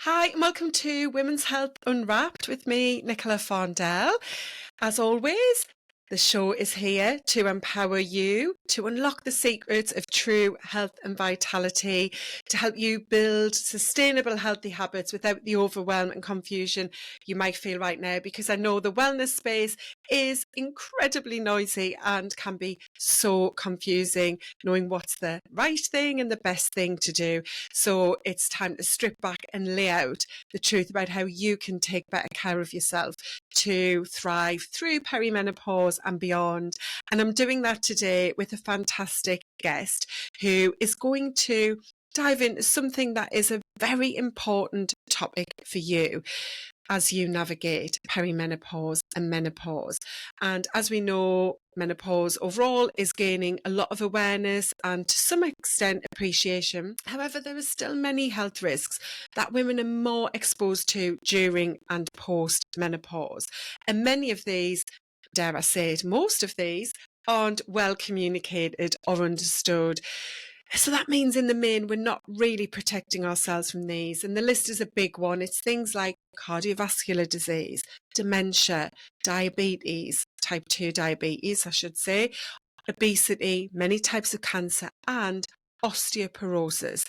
Hi, and welcome to Women's Health Unwrapped with me, Nicola Fondell. As always, the show is here to empower you to unlock the secrets of true health and vitality, to help you build sustainable healthy habits without the overwhelm and confusion you might feel right now, because I know the wellness space is incredibly noisy and can be so confusing, knowing what's the right thing and the best thing to do. So it's time to strip back and lay out the truth about how you can take better care of yourself to thrive through perimenopause and beyond. And I'm doing that today with a fantastic guest who is going to dive into something that is a very important topic for you as you navigate perimenopause and menopause. And as we know, menopause overall is gaining a lot of awareness and to some extent appreciation. However, there are still many health risks that women are more exposed to during and post menopause. And many of these, dare I say it, most of these aren't well communicated or understood. So that means in the main, we're not really protecting ourselves from these. And the list is a big one. It's things like cardiovascular disease, dementia, diabetes, type 2 diabetes, I should say, obesity, many types of cancer, and osteoporosis.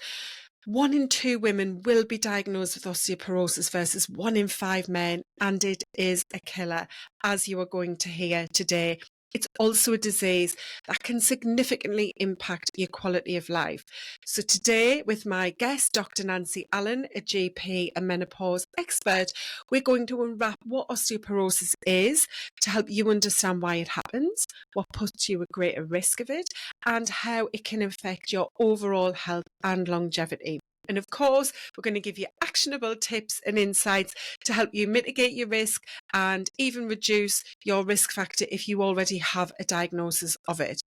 1 in 2 women will be diagnosed with osteoporosis versus 1 in 5 men, and it is a killer, as you are going to hear today. It's also a disease that can significantly impact your quality of life. So today, with my guest, Dr. Nancy Allen, a GP and menopause expert, we're going to unwrap what osteoporosis is to help you understand why it happens, what puts you at greater risk of it, and how it can affect your overall health and longevity. And of course, we're going to give you actionable tips and insights to help you mitigate your risk and even reduce your risk factor if you already have a diagnosis of it.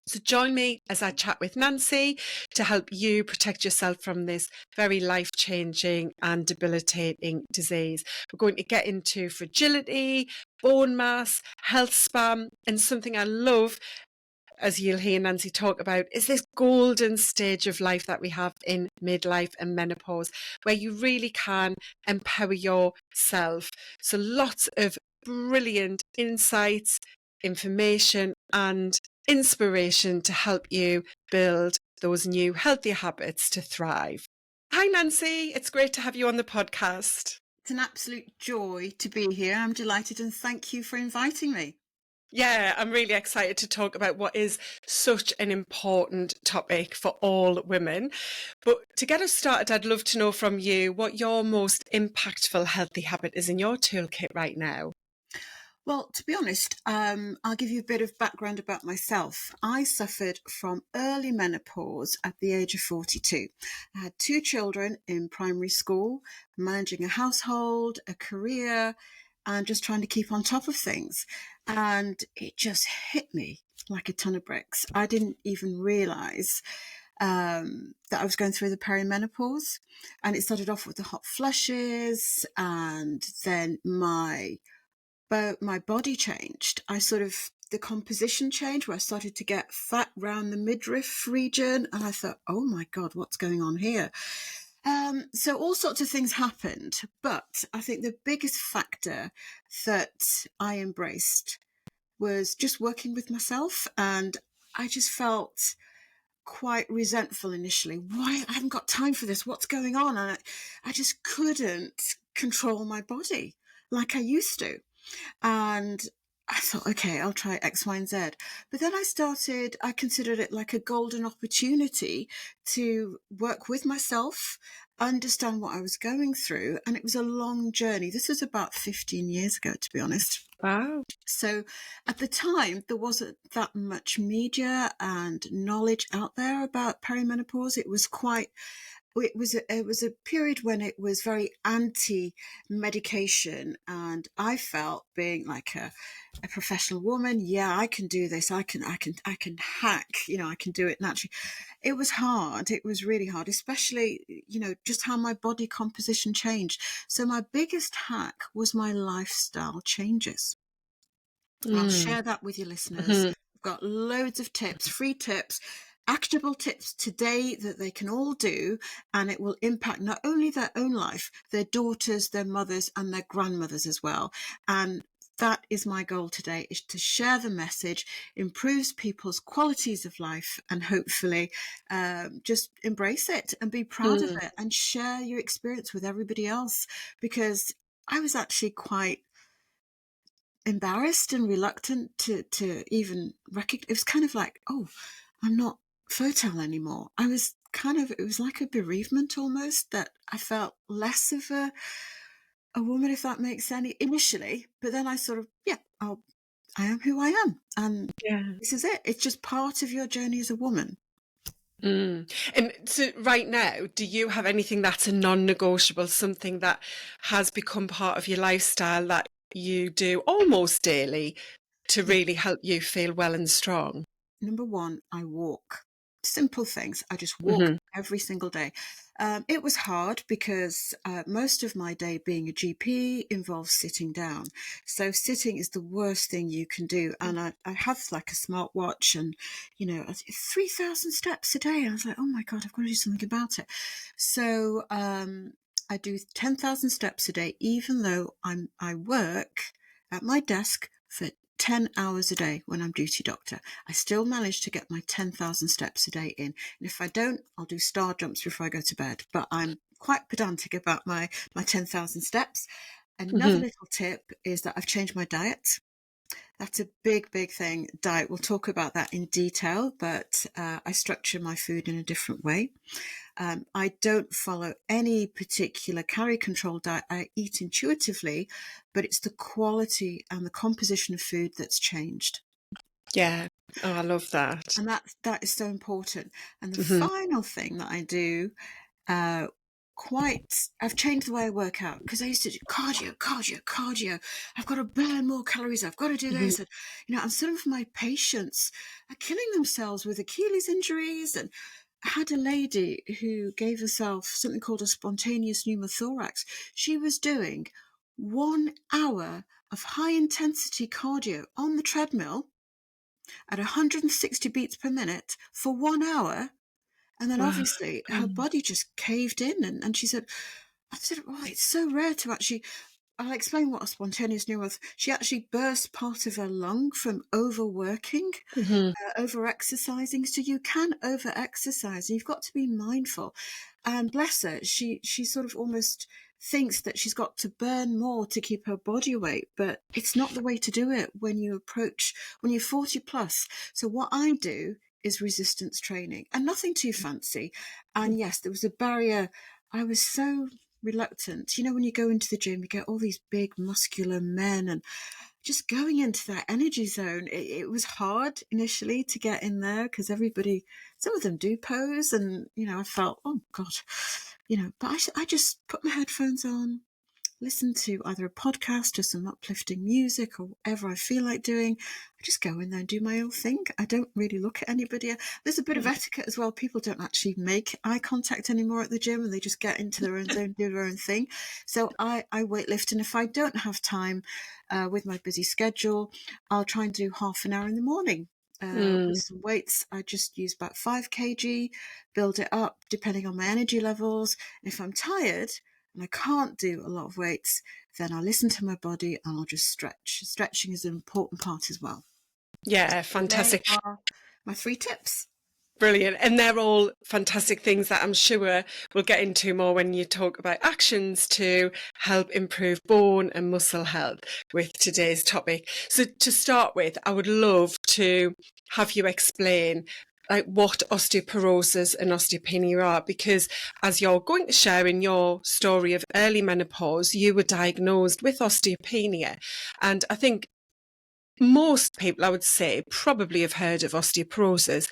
So join me as I chat with Nancy to help you protect yourself from this very life-changing and debilitating disease. We're going to get into fragility, bone mass, health span, and something I love, as you'll hear Nancy talk about, is this golden stage of life that we have in midlife and menopause, where you really can empower yourself. So lots of brilliant insights, information, and inspiration to help you build those new healthy habits to thrive. Hi, Nancy. It's great to have you on the podcast. It's an absolute joy to be here. I'm delighted and thank you for inviting me. Yeah, I'm really excited to talk about what is such an important topic for all women. But to get us started, I'd love to know from you what your most impactful healthy habit is in your toolkit right now. Well, to be honest, I'll give you a bit of background about myself. I suffered from early menopause at the age of 42. I had 2 children in primary school, managing a household, a career, and just trying to keep on top of things. And it just hit me like a ton of bricks. I didn't even realise that I was going through the perimenopause. And it started off with the hot flushes, and then my body changed. The composition changed, where I started to get fat around the midriff region. And I thought, oh my God, what's going on here? So all sorts of things happened. But I think the biggest factor that I embraced was just working with myself. And I just felt quite resentful initially. Why? I haven't got time for this. What's going on? And I just couldn't control my body like I used to. And I thought, okay, I'll try X, Y, and Z. But then I considered it like a golden opportunity to work with myself, understand what I was going through. And it was a long journey. This was about 15 years ago, to be honest. Wow. So at the time, there wasn't that much media and knowledge out there about perimenopause. It was a period when it was very anti-medication, and I felt, being like a professional woman, yeah, I can do this. I can hack. I can do it naturally. It was hard. It was really hard, especially just how my body composition changed. So my biggest hack was my lifestyle changes. I'll share that with your listeners. I've got loads of tips, free tips. actionable tips today that they can all do, and it will impact not only their own life, their daughters, their mothers, and their grandmothers as well. And that is my goal today, is to share the message, improves people's qualities of life, and hopefully just embrace it and be proud of Mm. it and share your experience with everybody else. Because I was actually quite embarrassed and reluctant to even recognize. It was kind of like, oh, I'm not fertile anymore. It was like a bereavement almost, that I felt less of a woman, if that makes any initially. But then I sort of, I am who I am. And Yeah. this is it. It's just part of your journey as a woman. Mm. And so right now, do you have anything that's a non-negotiable, something that has become part of your lifestyle that you do almost daily to Yeah. really help you feel well and strong? Number one, I walk. Simple things. I just walk Hmm. every single day. It was hard because most of my day being a GP involves sitting down. So sitting is the worst thing you can do. And I have like a smartwatch, and, 3,000 steps a day. And I was like, oh my God, I've got to do something about it. So I do 10,000 steps a day, even though I work at my desk for 10 hours a day when I'm duty doctor. I still manage to get my 10,000 steps a day in. And if I don't, I'll do star jumps before I go to bed. But I'm quite pedantic about my 10,000 steps. Another Hmm. little tip is that I've changed my diet. That's a big, big thing. Diet, we'll talk about that in detail, but I structure my food in a different way. I don't follow any particular calorie control diet. I eat intuitively, but it's the quality and the composition of food that's changed. Yeah. Oh, I love that. And that is so important. And the Hmm. final thing that I do, uh, I've changed the way I work out, because I used to do cardio. I've got to burn more calories. I've got to do Hmm. this. And some of my patients are killing themselves with Achilles injuries. And I had a lady who gave herself something called a spontaneous pneumothorax. She was doing 1 hour of high intensity cardio on the treadmill at 160 beats per minute for 1 hour. And then Wow. obviously her Mm. body just caved in. And she said, I said, oh, it's so rare to actually, I'll explain what a spontaneous pneumoth. She actually burst part of her lung from overworking, Hmm. over exercising. So you can over exercise, and you've got to be mindful. And bless her, she sort of almost thinks that she's got to burn more to keep her body weight, but it's not the way to do it when you're 40 plus. So what I do is resistance training, and nothing too fancy. And yes, there was a barrier. I was so reluctant. When you go into the gym, you get all these big muscular men, and just going into that energy zone, it was hard initially to get in there, because some of them do pose, and I felt, oh God, but I just put my headphones on, listen to either a podcast or some uplifting music or whatever I feel like doing. I just go in there and do my own thing. I don't really look at anybody. There's a bit of etiquette as well. People don't actually make eye contact anymore at the gym, and they just get into their own zone, do their own thing. So I weightlift, and if I don't have time with my busy schedule, I'll try and do half an hour in the morning. With Mm. some weights, I just use about 5 kg, build it up depending on my energy levels. If I'm tired and I can't do a lot of weights, then I listen to my body and I'll just stretch. Stretching is an important part as well. Yeah, So they fantastic. are my 3 tips. Brilliant. And they're all fantastic things that I'm sure we'll get into more when you talk about actions to help improve bone and muscle health with today's topic. So to start with, I would love to have you explain like what osteoporosis and osteopenia are, because as you're going to share in your story of early menopause, you were diagnosed with osteopenia. And I think most people, I would say, probably have heard of osteoporosis,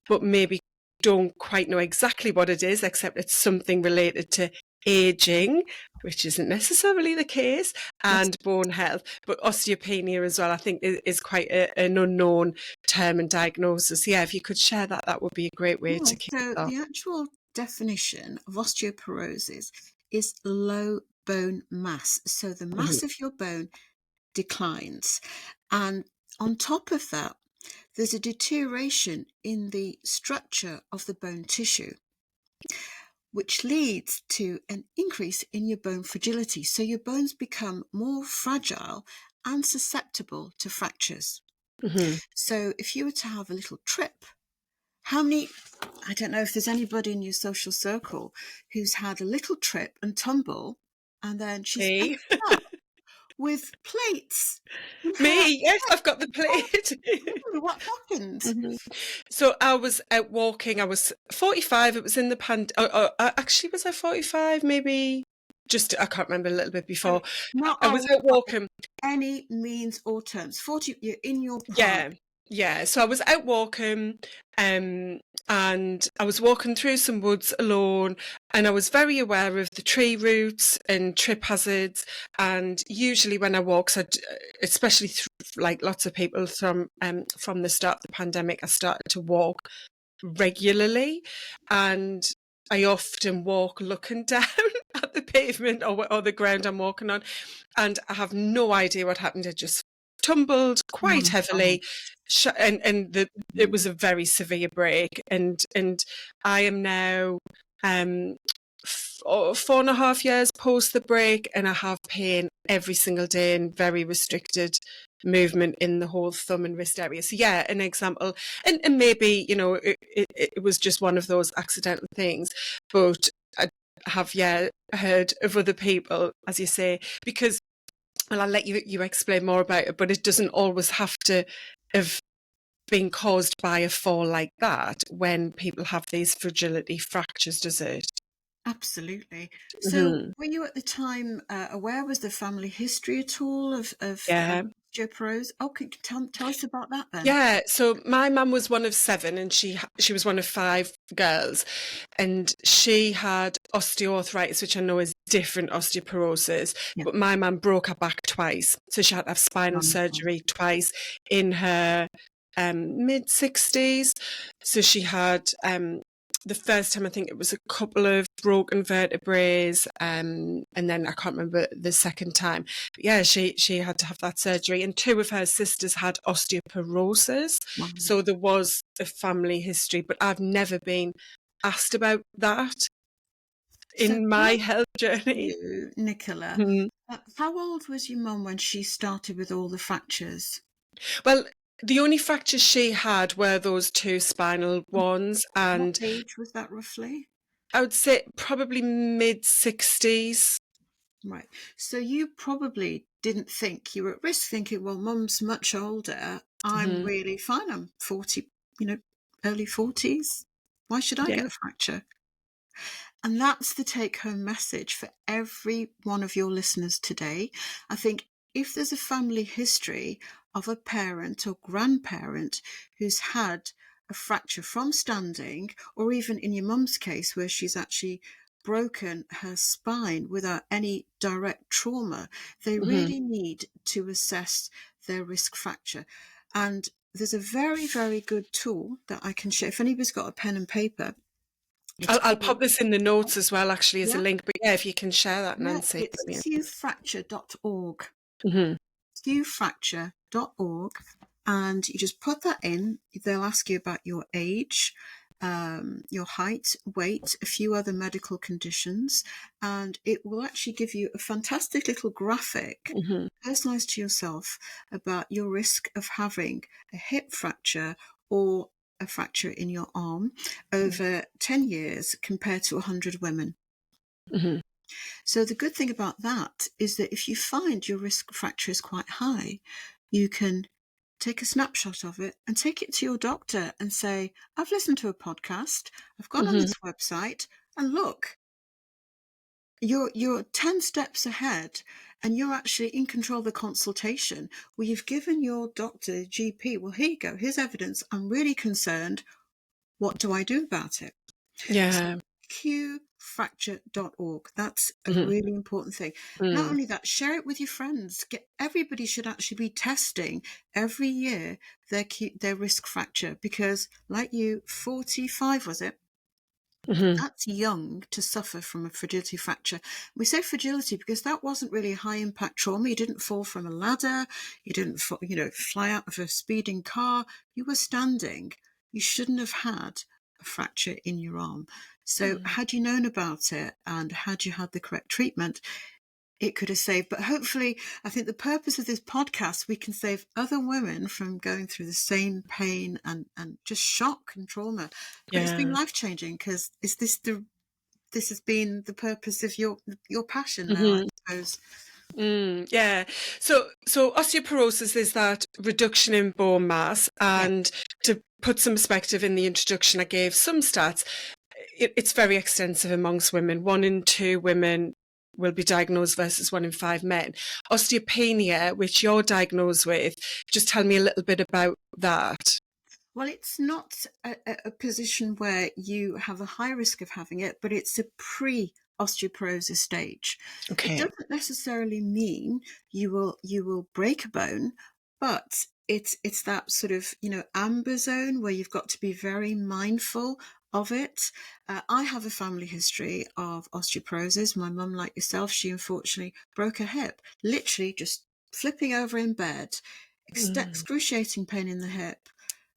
but maybe don't quite know exactly what it is, except it's something related to aging, which isn't necessarily the case, Yes. and bone health. But osteopenia as well, I think, is quite an unknown term and diagnosis. Yeah, if you could share that, that would be a great way Yeah, to kick so us off. the actual definition of osteoporosis is low bone mass. So the Mhm. mass of your bone declines. And on top of that, there's a deterioration in the structure of the bone tissue, which leads to an increase in your bone fragility. So your bones become more fragile and susceptible to fractures. Mm-hmm. So if you were to have a little trip, I don't know if there's anybody in your social circle who's had a little trip and tumble, and then she's ended Me. up with plates in her Me, yes, neck. I've got the Oh, plate. really? What happened? Mhm. So I was out walking. I was 45. It was in the actually, was I 45? Maybe just, I can't remember, a little bit before. Not I was old out by walking. any means or terms. 40, you're in your prime. Yeah, yeah. So I was out walking, and I was walking through some woods alone, and I was very aware of the tree roots and trip hazards. And usually when I walk, especially like lots of people from the start of the pandemic, I started to walk regularly, and I often walk looking down at the pavement or the ground I'm walking on, and I have no idea what happened. I just tumbled Oh quite my God. heavily, it was a very severe break, and I am now 4.5 years post the break, and I have pain every single day and very restricted movement in the whole thumb and wrist area. So yeah, an example, and maybe it was just one of those accidental things, but I have heard of other people, as you say, because, well, I'll let you explain more about it, but it doesn't always have to have been caused by a fall like that when people have these fragility fractures, does it? Absolutely. So, Hmm. were you at the time aware? Was the family history at all of Yeah. osteoporosis? Oh, could you tell us about that then? Yeah, so my mum was one of seven, and she was one of five girls, and she had osteoarthritis, which I know is different osteoporosis, Yeah. but my mum broke her back twice, so she had to have spinal Wonderful. surgery twice in her mid-60s. So she had the first time, I think it was a couple of broken vertebrae, and then I can't remember the second time. But yeah, she had to have that surgery, and two of her sisters had osteoporosis. Wow. So there was a family history, but I've never been asked about that So, in can my I health ask journey. you, Nicola, Mhm. how old was your mum when she started with all the fractures? Well, the only fractures she had were those two spinal ones, What and age was that roughly? I would say probably mid-60s. Right. So you probably didn't think you were at risk, thinking, well, mum's much older. I'm Hmm. really fine. I'm 40, early 40s. Why should I Yeah. get a fracture? And that's the take home message for every one of your listeners today. I think if there's a family history of a parent or grandparent who's had a fracture from standing, or even in your mum's case, where she's actually broken her spine without any direct trauma, they Hmm. really need to assess their risk fracture. And there's a very, very good tool that I can share. If anybody's got a pen and paper, it's I'll called, pop this in the notes as well, actually, as a yeah, link. But yeah, if you can share that, yeah, Nancy, it's brilliant. qfracture.org. Hmm. qfracture.org, and you just put that in. They'll ask you about your age, your height, weight, a few other medical conditions, and it will actually give you a fantastic little graphic Hmm. personalized to yourself about your risk of having a hip fracture or a fracture in your arm over 10 years compared to 100 women. Hmm. So the good thing about that is that if you find your risk fracture is quite high, you can take a snapshot of it and take it to your doctor and say, I've listened to a podcast, I've gone on Hmm. this website, and look, you're 10 steps ahead, and you're actually in control of the consultation where you've given your doctor, GP, well, here you go, here's evidence, I'm really concerned, what do I do about it? So Yeah. qfracture.org. That's a Hmm. really important thing. Not Mm. only that, share it with your friends. Everybody should actually be testing every year their risk fracture, because like you, 45 was it? Mhm. That's young to suffer from a fragility fracture. We say fragility because that wasn't really a high impact trauma. You didn't fall from a ladder. You didn't, fly out of a speeding car. You were standing. You shouldn't have had a fracture in your arm. So Mm. had you known about it and had you had the correct treatment, it could have saved. But hopefully, I think the purpose of this podcast, we can save other women from going through the same pain and just shock and trauma. But it's been Yeah. life changing because this has been the purpose of your passion now, I Mhm. suppose. Yeah. So osteoporosis is that reduction in bone mass, Yeah. and to put some perspective in the introduction, I gave some stats. It's very extensive amongst women. 1 in 2 women will be diagnosed versus 1 in 5 men. Osteopenia, which you're diagnosed with, just tell me a little bit about that. Well, it's not a position where you have a high risk of having it, but it's a pre-osteoporosis stage. It Okay. doesn't necessarily mean you will break a bone, but it's that sort of amber zone where you've got to be very mindful of it. I have a family history of osteoporosis. My mum, like yourself, she unfortunately broke her hip, literally just flipping over in bed, Mm. excruciating pain in the hip.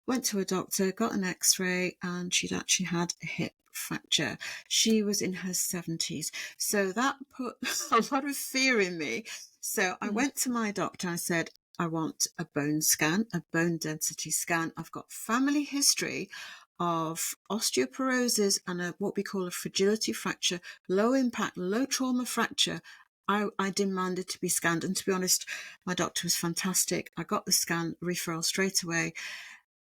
Went to a doctor, got an x-ray, and she'd actually had a hip fracture. She was in her 70s. So that put a lot of fear in me. So I Mm. went to my doctor. I said, I want a bone scan, a bone density scan. I've got family history of osteoporosis and what we call a fragility fracture, low impact, low trauma fracture. I demanded to be scanned. And to be honest, my doctor was fantastic. I got the scan referral straight away.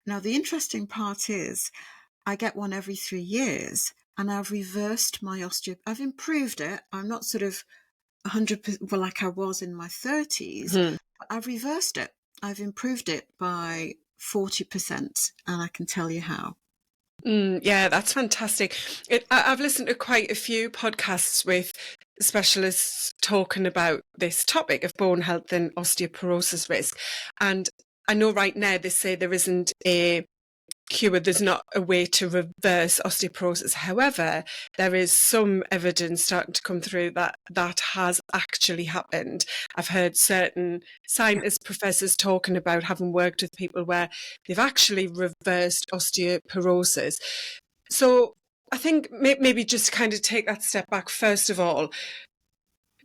Now, the interesting part is I get one every 3 years and I've reversed my I've improved it. I'm not sort of 100%, well, like I was in my 30s, Mhm. but I've reversed it. I've improved it by 40%, and I can tell you how. Yeah, that's fantastic. I've listened to quite a few podcasts with specialists talking about this topic of bone health and osteoporosis risk. And I know right now they say there isn't a cure, there's not a way to reverse osteoporosis. However, there is some evidence starting to come through that that has actually happened. I've heard certain Yeah. scientists, professors talking about having worked with people where they've actually reversed osteoporosis. So I think maybe just kind of take that step back. First of all,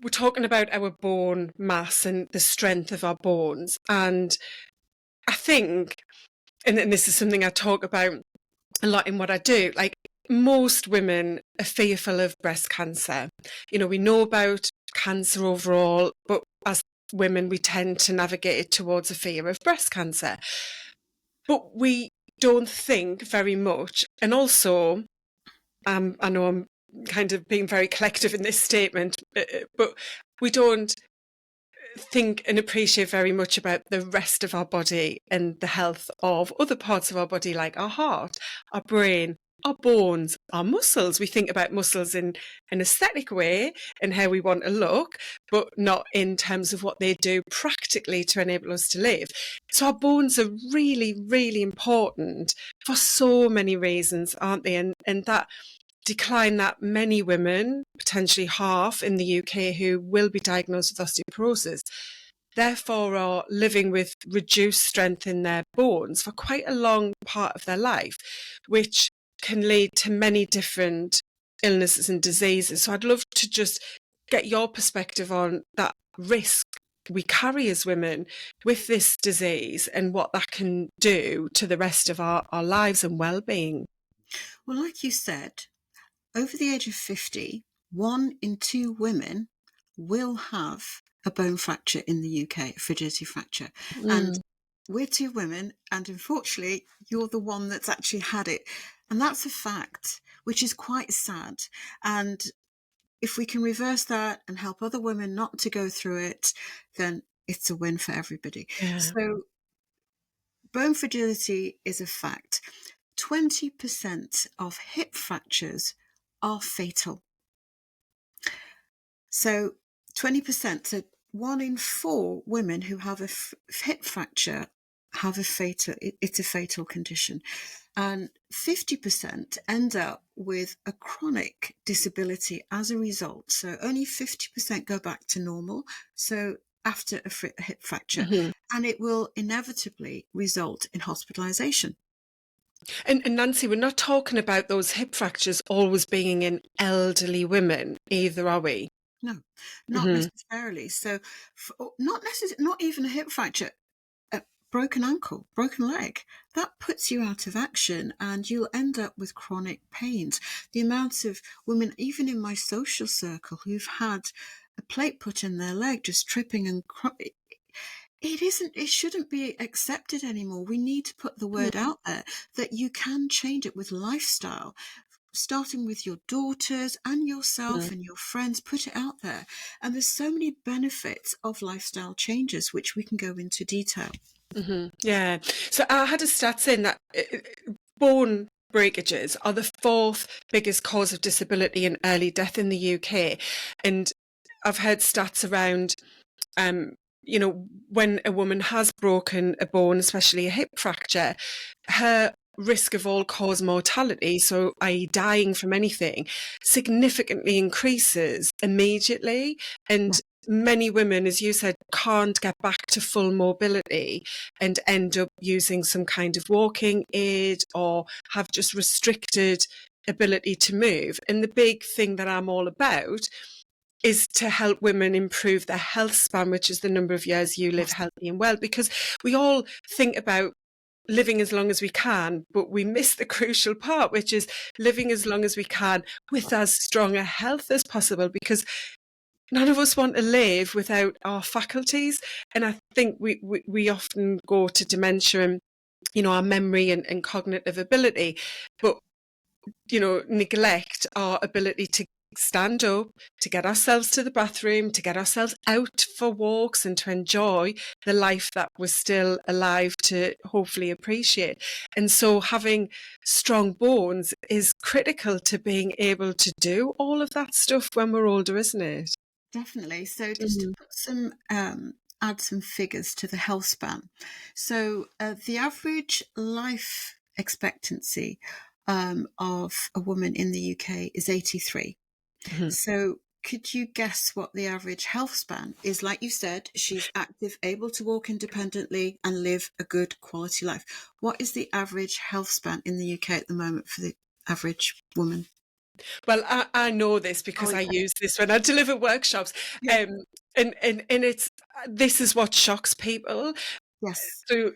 we're talking about our bone mass and the strength of our bones. And I think, and this is something I talk about a lot in what I do, like most women are fearful of breast cancer. We know about cancer overall, but as women, we tend to navigate it towards a fear of breast cancer. But we don't think very much. And also, I know I'm kind of being very collective in this statement, but we don't think and appreciate very much about the rest of our body and the health of other parts of our body, like our heart, our brain, our bones, our muscles. We think about muscles in an aesthetic way and how we want to look, but not in terms of what they do practically to enable us to live. So our bones are really, really important for so many reasons, aren't they? And that decline that many women, potentially half in the UK, who will be diagnosed with osteoporosis, therefore are living with reduced strength in their bones for quite a long part of their life, which can lead to many different illnesses and diseases. So I'd love to just get your perspective on that risk we carry as women with this disease and what that can do to the rest of our lives and well-being. Well, like you said, over the age of 50, 1 in 2 women will have a bone fracture in the UK, a fragility fracture. And Mm. we're 2 women, and unfortunately, you're the one that's actually had it. And that's a fact, which is quite sad. And if we can reverse that and help other women not to go through it, then it's a win for everybody. Yeah. So, bone fragility is a fact. 20% of hip fractures are fatal. So 20%, so 1 in 4 women who have a hip fracture have a fatal, it's a fatal condition. and 50% end up with a chronic disability as a result. So only 50% go back to normal. So after a hip fracture, Mhm. and it will inevitably result in hospitalization. And Nancy, we're not talking about those hip fractures always being in elderly women either, are we? No, not Hmm. necessarily. So not even a hip fracture, a broken ankle, broken leg, that puts you out of action and you'll end up with chronic pains. The amount of women, even in my social circle, who've had a plate put in their leg, just tripping and it shouldn't be accepted anymore. We need to put the word out there that you can change it with lifestyle, starting with your daughters and yourself and your friends. Put it out there. And there's so many benefits of lifestyle changes, which we can go into detail. Hmm. Yeah. So I had a stats in that bone breakages are the fourth biggest cause of disability and early death in the UK. And I've heard stats around, um, when a woman has broken a bone, especially a hip fracture, her risk of all-cause mortality, so i.e. dying from anything, significantly increases immediately. And many women, as you said, can't get back to full mobility and end up using some kind of walking aid or have just restricted ability to move. And the big thing that I'm all about is to help women improve their health span, which is the number of years you live Yes, healthy and well, because we all think about living as long as we can, but we miss the crucial part, which is living as long as we can with as strong a health as possible, because none of us want to live without our faculties. And I think we often go to dementia and, our memory and cognitive ability, but neglect our ability to stand up, to get ourselves to the bathroom, to get ourselves out for walks and to enjoy the life that we're still alive to hopefully appreciate. And so having strong bones is critical to being able to do all of that stuff when we're older, isn't it? definitely. So just to Mhm. put add some figures to the health span. So the average life expectancy of a woman in the UK is 83. Mhm. So could you guess what the average health span is? Like you said, she's active, able to walk independently and live a good quality life. What is the average health span in the UK at the moment for the average woman? Well, I know this Oh, because I yeah. use this when I deliver workshops. Yeah. Um, and it's this is what shocks people. Yes.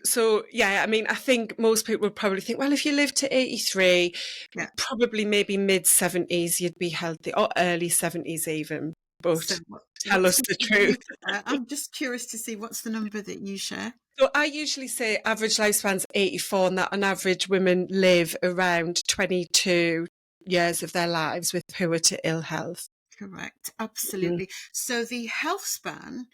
So yeah, I mean, I think most people would probably think, well, if you live to 83, Yeah. probably maybe mid-70s, you'd be healthy, or early 70s even. So But tell what's us the the number you truth. put there? I'm just curious to see what's the number that you share. So I usually say average lifespan's 84, and that on average women live around 22 years of their lives with poor to ill health. Correct. Mhm. Absolutely. So the health span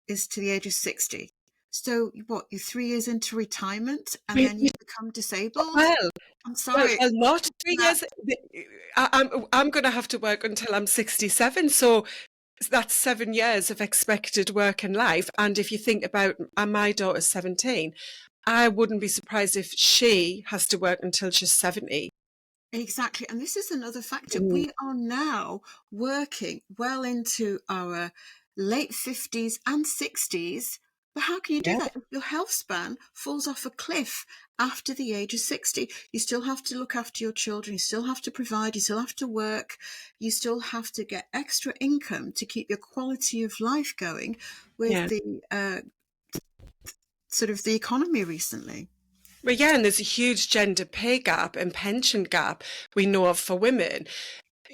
is to the age of 60. So what, you're 3 years into retirement and We, then you we, become disabled? well, I'm well, sorry. well, not 3 years. That I'm going to have to work until I'm 67. So that's 7 years of expected work in life. And if you think about my daughter's 17, I wouldn't be surprised if she has to work until she's 70. exactly. And this is another factor. Mm. We are now working well into our late 50s and 60s. But how can you do Yeah. that if your health span falls off a cliff after the age of 60? You still have to look after your children. You still have to provide. You still have to work. You still have to get extra income to keep your quality of life going with Yeah. the sort of the economy recently. Well, yeah, and there's a huge gender pay gap and pension gap we know of for women.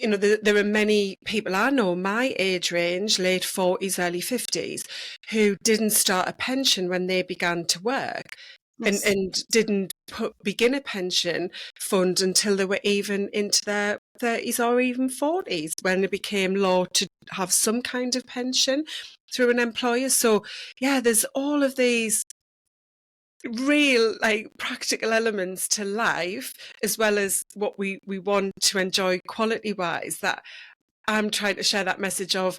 There are many people I know, my age range, late 40s, early 50s, who didn't start a pension when they began to work and, Yes. and didn't begin a pension fund until they were even into their 30s or even 40s when it became law to have some kind of pension through an employer. So, yeah, there's all of these real practical elements to life as well as what we want to enjoy quality wise, that I'm trying to share that message of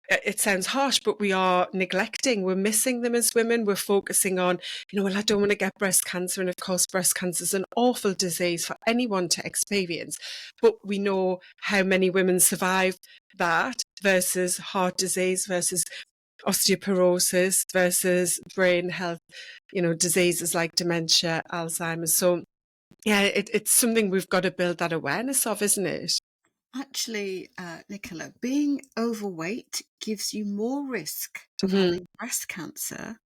it sounds harsh, but we are neglecting, we're missing them as women. We're focusing on, well, I don't want to get breast cancer. And of course, breast cancer is an awful disease for anyone to experience. But we know how many women survive that versus heart disease, versus osteoporosis, versus brain health, diseases like dementia, Alzheimer's. So yeah, it's something we've got to build that awareness of, isn't it? Actually, Nicola, being overweight gives you more risk of Mm-hmm. having breast cancer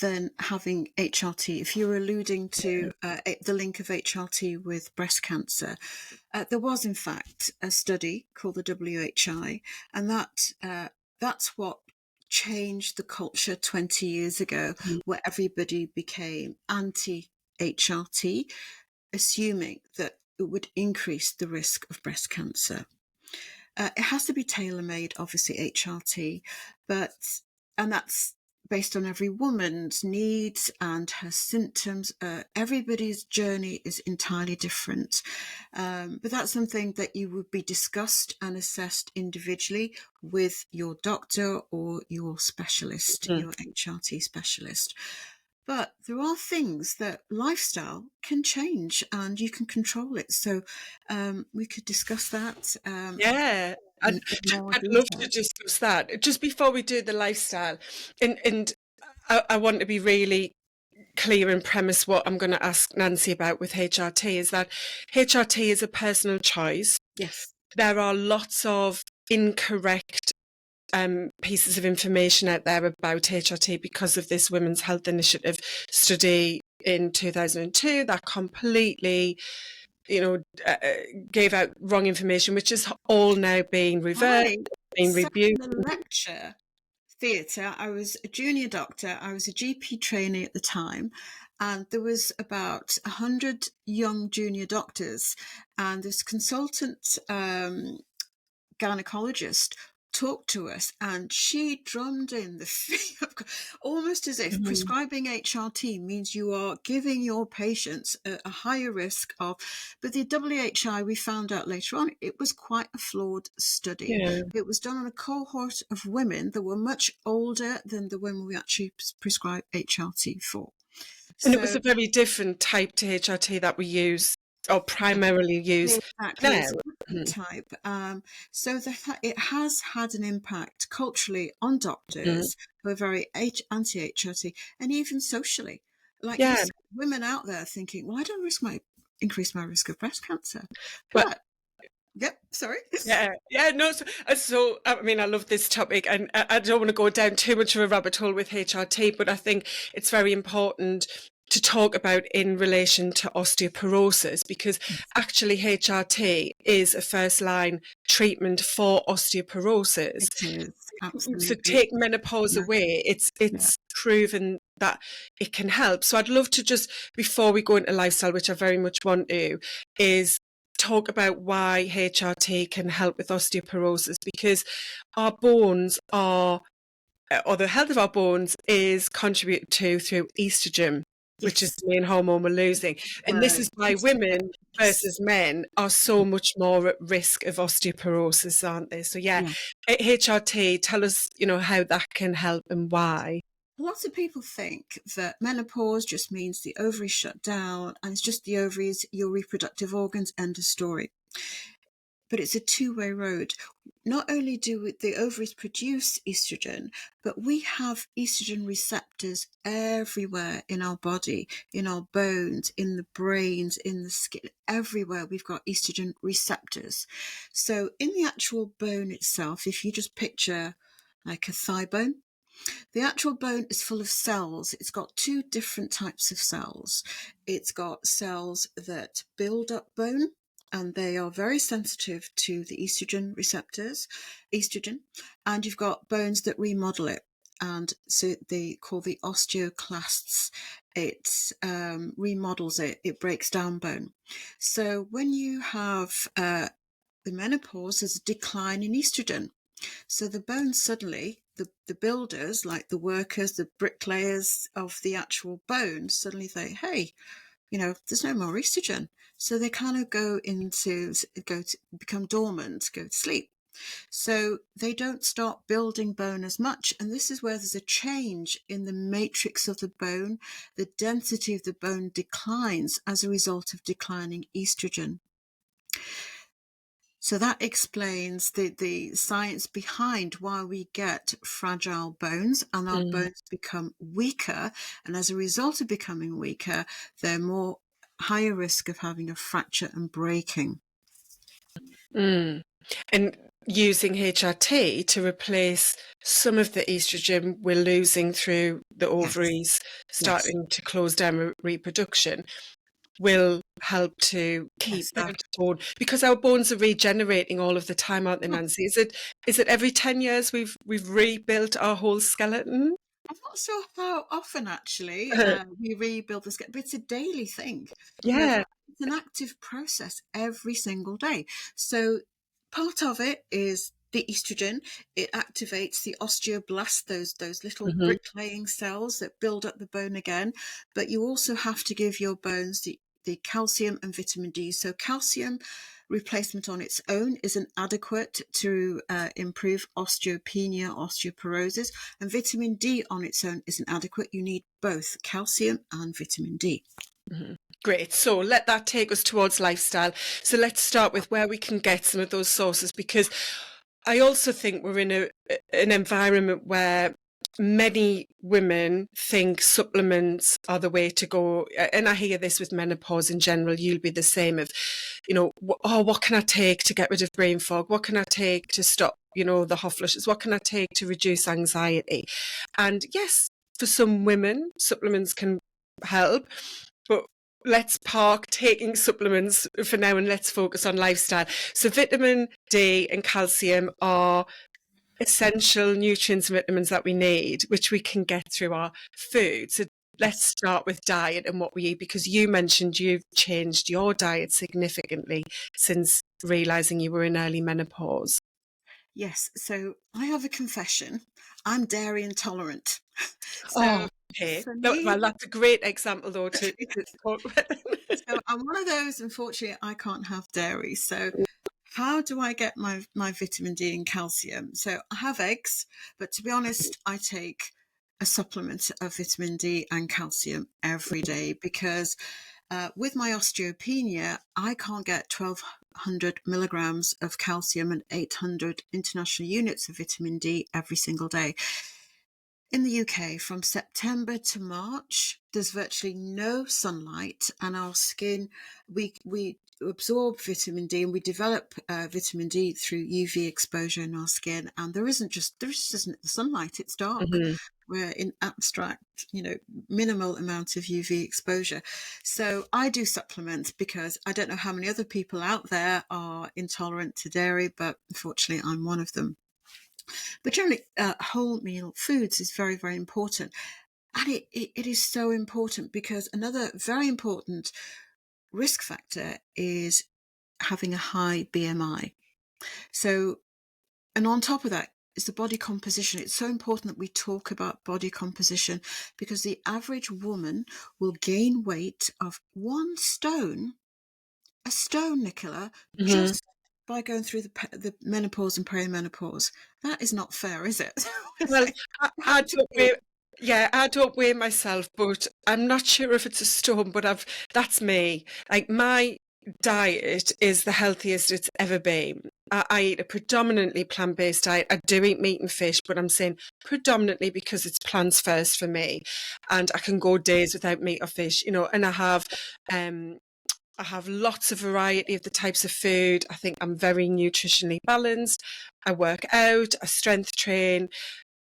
than having HRT. If you're alluding to the link of HRT with breast cancer, there was in fact a study called the WHI, and that's what changed the culture 20 years ago, where everybody became anti-HRT, assuming that it would increase the risk of breast cancer. It has to be tailor-made, obviously, HRT, and that's based on every woman's needs and her symptoms. Everybody's journey is entirely different. But that's something that you would be discussed and assessed individually with your doctor or your specialist, your HRT specialist. But there are things that lifestyle can change and you can control it. So we could discuss that Yeah, I'd, in more I'd love to detail. discuss that. Just before we do the lifestyle, and I want to be really clear and premise what I'm going to ask Nancy about with HRT is that HRT is a personal choice. Yes. There are lots of incorrect pieces of information out there about HRT because of this Women's Health Initiative study in 2002 that completely gave out wrong information, which is all now being reversed, I being sat reviewed. in the lecture theatre. I was a junior doctor. I was a GP trainee at the time. And there was about 100 young junior doctors. And this consultant gynecologist talked to us, and she drummed in the fear, almost as if prescribing HRT means you are giving your patients a higher risk of. But the WHI, we found out later on, it was quite a flawed study. Yeah. It was done on a cohort of women that were much older than the women we actually prescribed HRT for. And it was So a very different type to HRT that we use or primarily use exactly, now. it's a different type. So it has had an impact culturally on doctors who are very anti-HRT, and even socially. Like you Yeah, said, women out there thinking, "Well, I don't increase my risk of breast cancer," but but yep, sorry. yeah, no. So I mean, I love this topic, and I don't want to go down too much of a rabbit hole with HRT, but I think it's very important to talk about in relation to osteoporosis, because actually HRT is a first line treatment for osteoporosis. It is So absolutely. take menopause Yeah, away, yeah. it's proven that it can help. So I'd love to just, before we go into lifestyle, which I very much want to, is talk about why HRT can help with osteoporosis, because our bones are, or the health of our bones is contributed to through estrogen, which is Yes. the main hormone we're losing. And this Word. is why Estrogen. women Yes. versus men are so much more at risk of osteoporosis, aren't they? So yeah, Yeah. HRT, tell us, how that can help and why. Lots of people think that menopause just means the ovaries shut down and it's just the ovaries, your reproductive organs, end of story. But it's a two-way road. Not only do the ovaries produce estrogen, but we have estrogen receptors everywhere in our body, in our bones, in the brains, in the skin, everywhere we've got estrogen receptors. So in the actual bone itself, if you just picture like a thigh bone, the actual bone is full of cells. It's got two different types of cells. It's got cells that build up bone, and they are very sensitive to the estrogen receptors, estrogen, and you've got bones that remodel it. And so they call the osteoclasts. It remodels it, it breaks down bone. So when you have the menopause, there's a decline in estrogen. So the bones suddenly, the builders, like the workers, the bricklayers of the actual bone, suddenly think, hey, there's no more estrogen. So they kind of become dormant, go to sleep. So they don't start building bone as much. And this is where there's a change in the matrix of the bone. The density of the bone declines as a result of declining estrogen. So that explains the science behind why we get fragile bones and our bones become weaker. And as a result of becoming weaker, they're more higher risk of having a fracture and breaking. And using HRT to replace some of the estrogen we're losing through the ovaries starting to close down reproduction will help to keep that bone, because our bones are regenerating all of the time, aren't they, Nancy? Is it every 10 years we've rebuilt our whole skeleton? I'm not sure how often actually we rebuild the skeleton, but it's a daily thing. Yeah. It's an active process every single day. So part of it is the estrogen. It activates the osteoblasts, those little bricklaying cells that build up the bone again. But you also have to give your bones the calcium and vitamin D. So calcium replacement on its own isn't adequate to improve osteopenia, osteoporosis, and vitamin D on its own isn't adequate. You need both calcium and vitamin D. Great. So let that take us towards lifestyle. So let's start with where we can get some of those sources, because I also think we're in an environment where many women think supplements are the way to go. And I hear this with menopause in general. You'll be the same of, what can I take to get rid of brain fog? What can I take to stop, the hot flushes? What can I take to reduce anxiety? And yes, for some women, supplements can help, but let's park taking supplements for now and let's focus on lifestyle. So vitamin D and calcium are essential nutrients and vitamins that we need, which we can get through our food. So let's start with diet and what we eat, because you mentioned you've changed your diet significantly since realizing you were in early menopause. Yes, so I have a confession. I'm dairy intolerant. Oh, So okay. for me, Well, that's a great example, though, to talk about. so I'm one of those, unfortunately, I can't have dairy. So how do I get my vitamin D and calcium? So I have eggs, but to be honest, I take a supplement of vitamin D and calcium every day because with my osteopenia, I can't get 1,200 milligrams of calcium and 800 international units of vitamin D every single day. In the UK, from September to March, there's virtually no sunlight, and our skin, we absorb vitamin D and we develop vitamin D through UV exposure in our skin. And there just isn't the sunlight; it's dark. We're in abstract, minimal amount of UV exposure. So I do supplements because I don't know how many other people out there are intolerant to dairy, but unfortunately, I'm one of them. But generally, whole meal foods is very, very important. And it is so important because another very important risk factor is having a high BMI. So, and on top of that is the body composition. It's so important that we talk about body composition because the average woman will gain weight of 1 stone, a stone, Nicola, just by going through the menopause and perimenopause. That is not fair, is it? Well, I don't weigh myself, but I'm not sure if it's a stone, but that's me. Like, my diet is the healthiest it's ever been. I eat a predominantly plant-based diet. I do eat meat and fish, but I'm saying predominantly because it's plants first for me. And I can go days without meat or fish, and I have lots of variety of the types of food. I think I'm very nutritionally balanced. I work out, I strength train,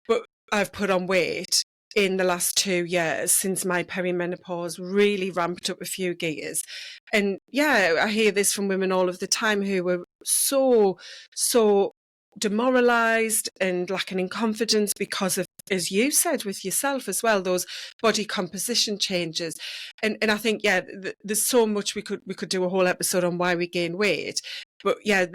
but I've put on weight in the last 2 years since my perimenopause really ramped up a few gears. And yeah, I hear this from women all of the time who were so demoralized and lacking in confidence because of, as you said with yourself as well, those body composition changes. And I think, there's so much we could do a whole episode on why we gain weight. But yeah,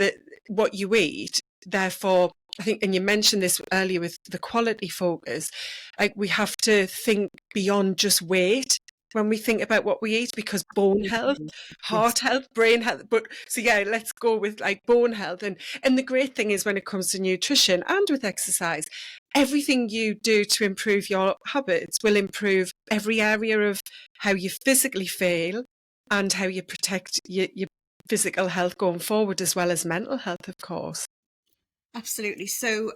what you eat, therefore, I think, and you mentioned this earlier with the quality focus, like we have to think beyond just weight. when we think about what we eat, because bone health, Yes, heart health, brain health. But so yeah, let's go with like bone health. And the great thing is when it comes to nutrition and with exercise, everything you do to improve your habits will improve every area of how you physically feel and how you protect your physical health going forward, as well as mental health, of course. absolutely. So,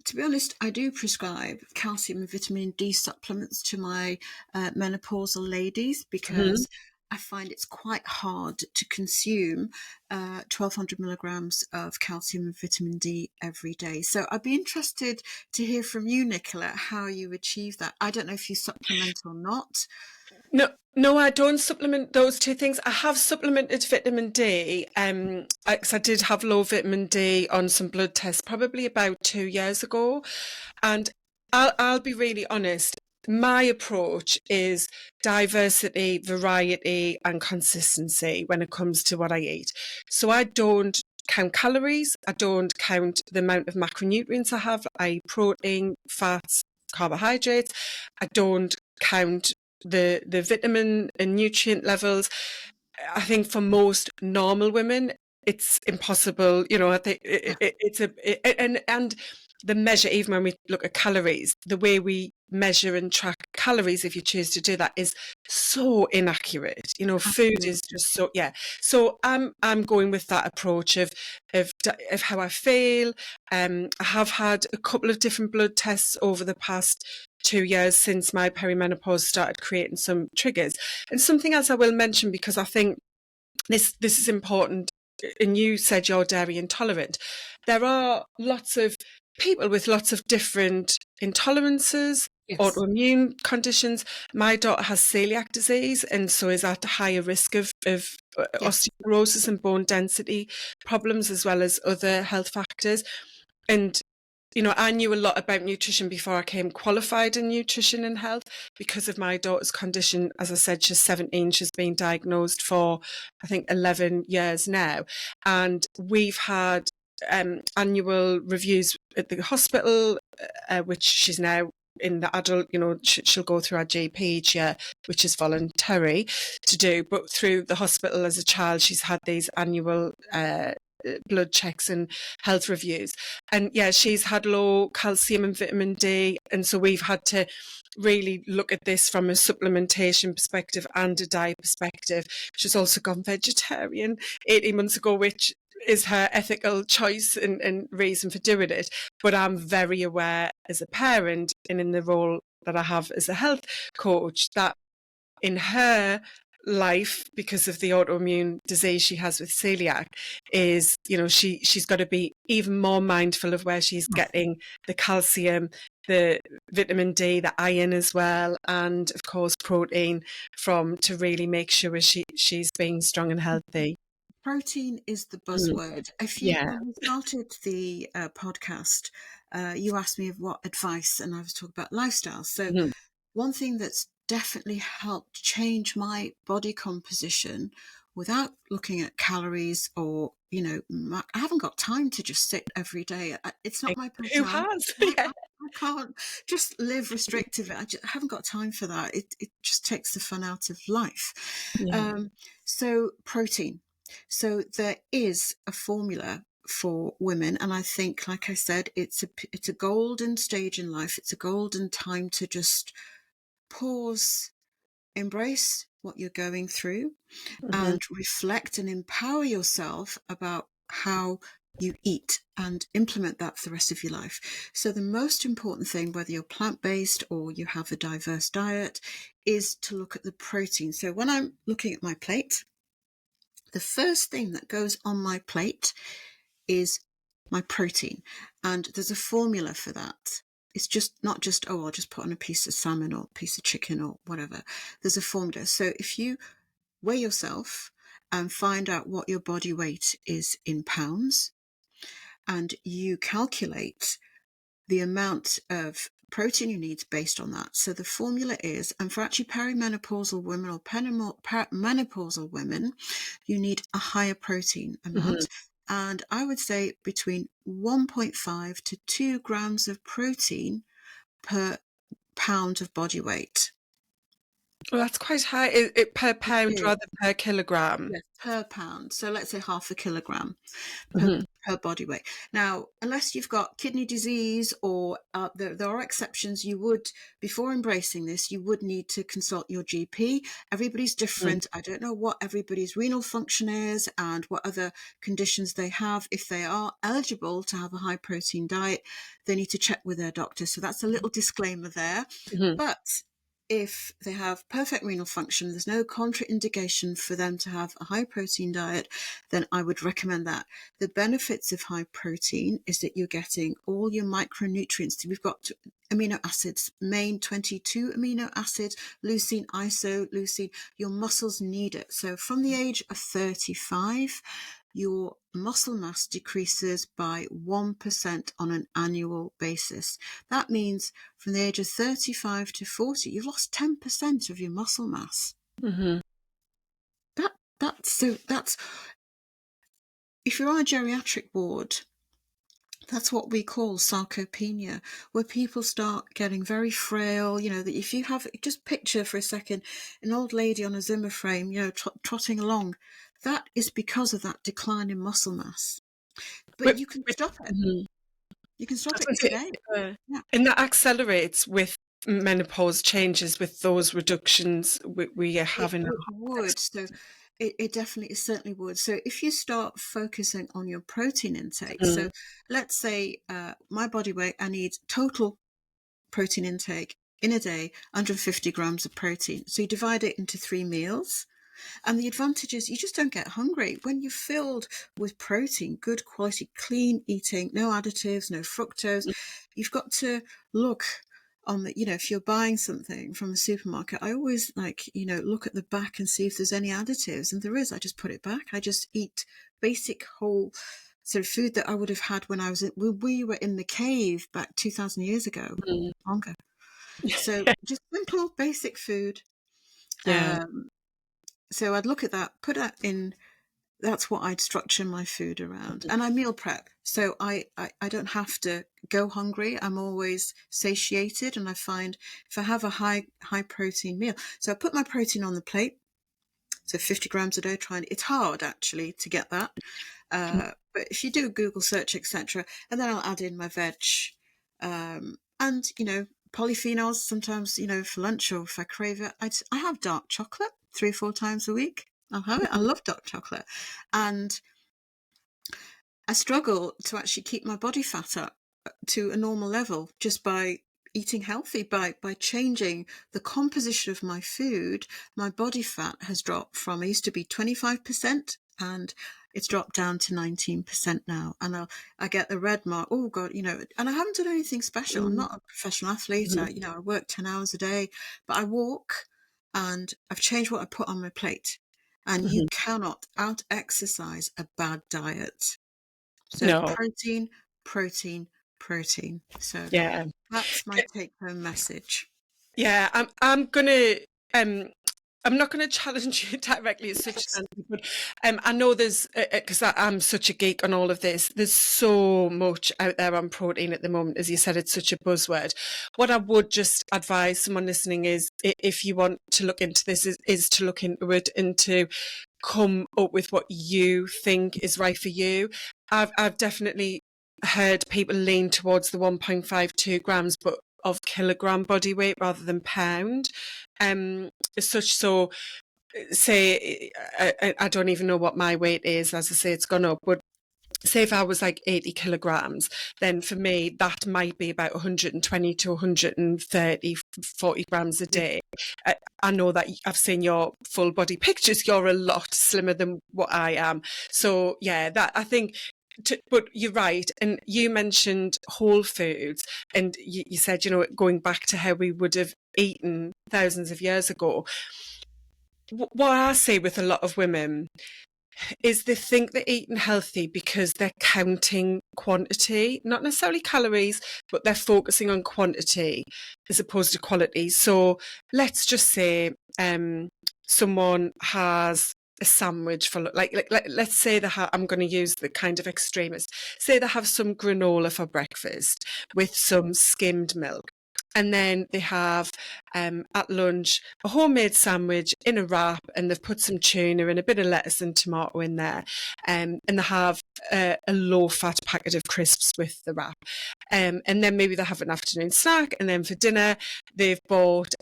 to be honest, I do prescribe calcium and vitamin D supplements to my menopausal ladies Mhm. because I find it's quite hard to consume 1200 milligrams of calcium and vitamin D every day. So I'd be interested to hear from you, Nicola, how you achieve that. I don't know if you supplement or not. No, no, I don't supplement those two things. I have supplemented vitamin D, 'cause I did have low vitamin D on some blood tests probably about 2 years ago. And I'll be really honest. My approach is diversity, variety, and consistency when it comes to what I eat. So I don't count calories. I don't count the amount of macronutrients I have, i.e. protein, fats, carbohydrates. I don't count the vitamin and nutrient levels. I think for most normal women, it's impossible. You know, I think Yeah, and the measure, even when we look at calories, the way we measure and track calories, if you choose to do that, is so inaccurate. You know, food is absolutely. just so, yeah. So I'm going with that approach of how I feel. I have had a couple of different blood tests over the past 2 years since my perimenopause started creating some triggers. And something else I will mention, because I think this is important, and you said you're dairy intolerant. There are lots of people with lots of different intolerances, Yes, autoimmune conditions. My daughter has celiac disease and so is at a higher risk of yes, osteoporosis and bone density problems, as well as other health factors. And you know, I knew a lot about nutrition before I came qualified in nutrition and health because of my daughter's condition. As I said, she's 17. She's been diagnosed for, I think, 11 years now. And we've had annual reviews at the hospital, which she's now in the adult, you know, she'll go through our GP each year, which is voluntary to do. But through the hospital as a child, she's had these annual blood checks and health reviews. And yeah, she's had low calcium and vitamin D. And so we've had to really look at this from a supplementation perspective and a diet perspective. She's also gone vegetarian 18 months ago, which is her ethical choice and reason for doing it. But I'm very aware as a parent and in the role that I have as a health coach that in her life, because of the autoimmune disease she has with celiac, is, you know, she's got to be even more mindful of where she's getting the calcium, the vitamin D, the iron as well, and of course protein from, to really make sure she's being strong and healthy. protein is the Mm. buzzword. If you, Yeah. when we started the podcast, you asked me of what advice, and I was talking about lifestyle. So Mhm. one thing that's definitely helped change my body composition without looking at calories or, I haven't got time to just sit every day. It's not my Who personality. has? I, Yeah. I, I can't just live restrictive. I haven't got time for that. It just takes the fun out of life. Yeah. Um, so protein. So there is a formula for women, and I think, like I said, it's a golden stage in life. It's a golden time to just pause, embrace what you're going through, Mhm. and reflect and empower yourself about how you eat and implement that for the rest of your life. So the most important thing, whether you're plant-based or you have a diverse diet, is to look at the protein. So when I'm looking at my plate, the first thing that goes on my plate is my protein. And there's a formula for that. It's just not just, oh, I'll just put on a piece of salmon or a piece of chicken or whatever. There's a formula. So if you weigh yourself and find out what your body weight is in pounds, and you calculate the amount of protein you need based on that. So the formula is, and for actually perimenopausal women or menopausal women, you need a higher protein Mhm. amount. And I would say between 1.5 to 2 grams of protein per pound of body weight. Well, that's quite high. Per It pound is. rather than per kilogram. Yes, per pound. So let's say half a kilogram per Hmm. per body weight. Now, unless you've got kidney disease or there are exceptions, you would, before embracing this, you would need to consult your GP. Everybody's different. I don't know what everybody's renal function is and what other conditions they have. If they are eligible to have a high protein diet, they need to check with their doctor. So that's a little disclaimer there. Hmm. But if they have perfect renal function, there's no contraindication for them to have a high protein diet, then I would recommend that. The benefits of high protein is that you're getting all your micronutrients. We've got amino acids, main 22 amino acids, leucine, isoleucine. Your muscles need it. So from the age of 35, your muscle mass decreases by 1% on an annual basis. That means from the age of 35 to 40, you've lost 10% of your muscle mass. Hmm. That's if you're on a geriatric ward, that's what we call sarcopenia, where people start getting very frail. You know, that if you have, just picture for a second an old lady on a Zimmer frame, you know, trotting along. That is because of that decline in muscle mass. But With, you can with, stop it. mhm. You can I stop was it gonna say, today. Yeah. and that accelerates with menopause changes with those reductions we are having. It would. So it definitely, it certainly would. So if you start focusing on your protein intake, Mm, so let's say my body weight, I need total protein intake in a day, 150 grams of protein. So you divide it into 3 meals. And the advantage is you just don't get hungry. When you're filled with protein, good quality, clean eating, no additives, no fructose, you've got to look on the, you know, if you're buying something from a supermarket, I always look at the back and see if there's any additives. And there is, I just put it back. I just eat basic whole sort of food that I would have had when we were in the cave back 2000 years ago, mm. longer. So just simple, basic food. Yeah. So I'd look at that, put that in. That's what I'd structure my food around. And I meal prep. So I don't have to go hungry. I'm always satiated. And I find if I have a high protein meal, so I put my protein on the plate. So 50 grams a day, it's hard actually to get that. But if you do a Google search, etc., and then I'll add in my veg, and polyphenols. Sometimes, for lunch or if I crave it, I have dark chocolate 3 or 4 times a week. I'll have it. I love dark chocolate, and I struggle to actually keep my body fat up to a normal level just by eating healthy, by changing the composition of my food. My body fat has dropped from, I used to be 25%, and it's dropped down to 19% now. And I get the red mark. Oh God, and I haven't done anything special. I'm Mm, not a professional athlete. mhm, I work 10 hours a day, but I walk, and I've changed what I put on my plate. And you mhm. cannot out exercise a bad diet. So No. protein, protein, protein. So Yeah. that's my take home message. Yeah. I'm gonna um I'm not going to challenge you directly as such, Yes. Nancy, but I know there's, because I'm such a geek on all of this, there's so much out there on protein at the moment. As you said, it's such a buzzword. What I would just advise someone listening is, if you want to look into this, is to look into it and to come up with what you think is right for you. I've definitely heard people lean towards the 1.52 grams, but of kilogram body weight rather than pound. As such, so say I don't even know what my weight is. As I say, it's gone up, but say if I was like 80 kilograms, then for me that might be about 120 to 130, 40 grams a Yeah. day. I know that I've seen your full body pictures. You're a lot slimmer than what I am. So yeah, that I think. But you're right, and you mentioned whole foods, and you said, going back to how we would have eaten thousands of years ago. What I say with a lot of women is they think they're eating healthy because they're counting quantity, not necessarily calories, but they're focusing on quantity as opposed to quality. So let's just say someone has a sandwich for let's say I'm going to use the kind of extremist. Say they have some granola for breakfast with some skimmed milk. And then they have at lunch a homemade sandwich in a wrap, and they've put some tuna and a bit of lettuce and tomato in there. And they have a low-fat packet of crisps with the wrap. And then maybe they have an afternoon snack, and then for dinner they've bought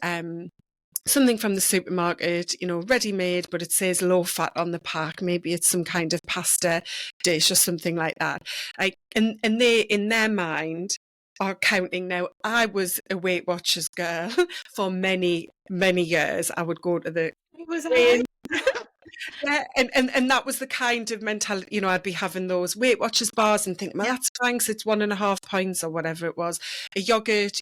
something from the supermarket, ready-made, but it says low fat on the pack. Maybe it's some kind of pasta dish or something like that. And they, in their mind, are counting. Now, I was a Weight Watchers girl for many, many years. I would go to the It was I. yeah, and that was the kind of mentality, I'd be having those Weight Watchers bars and think, well, Yeah, that's thanks, it's 1.5 pounds or whatever it was, a yogurt,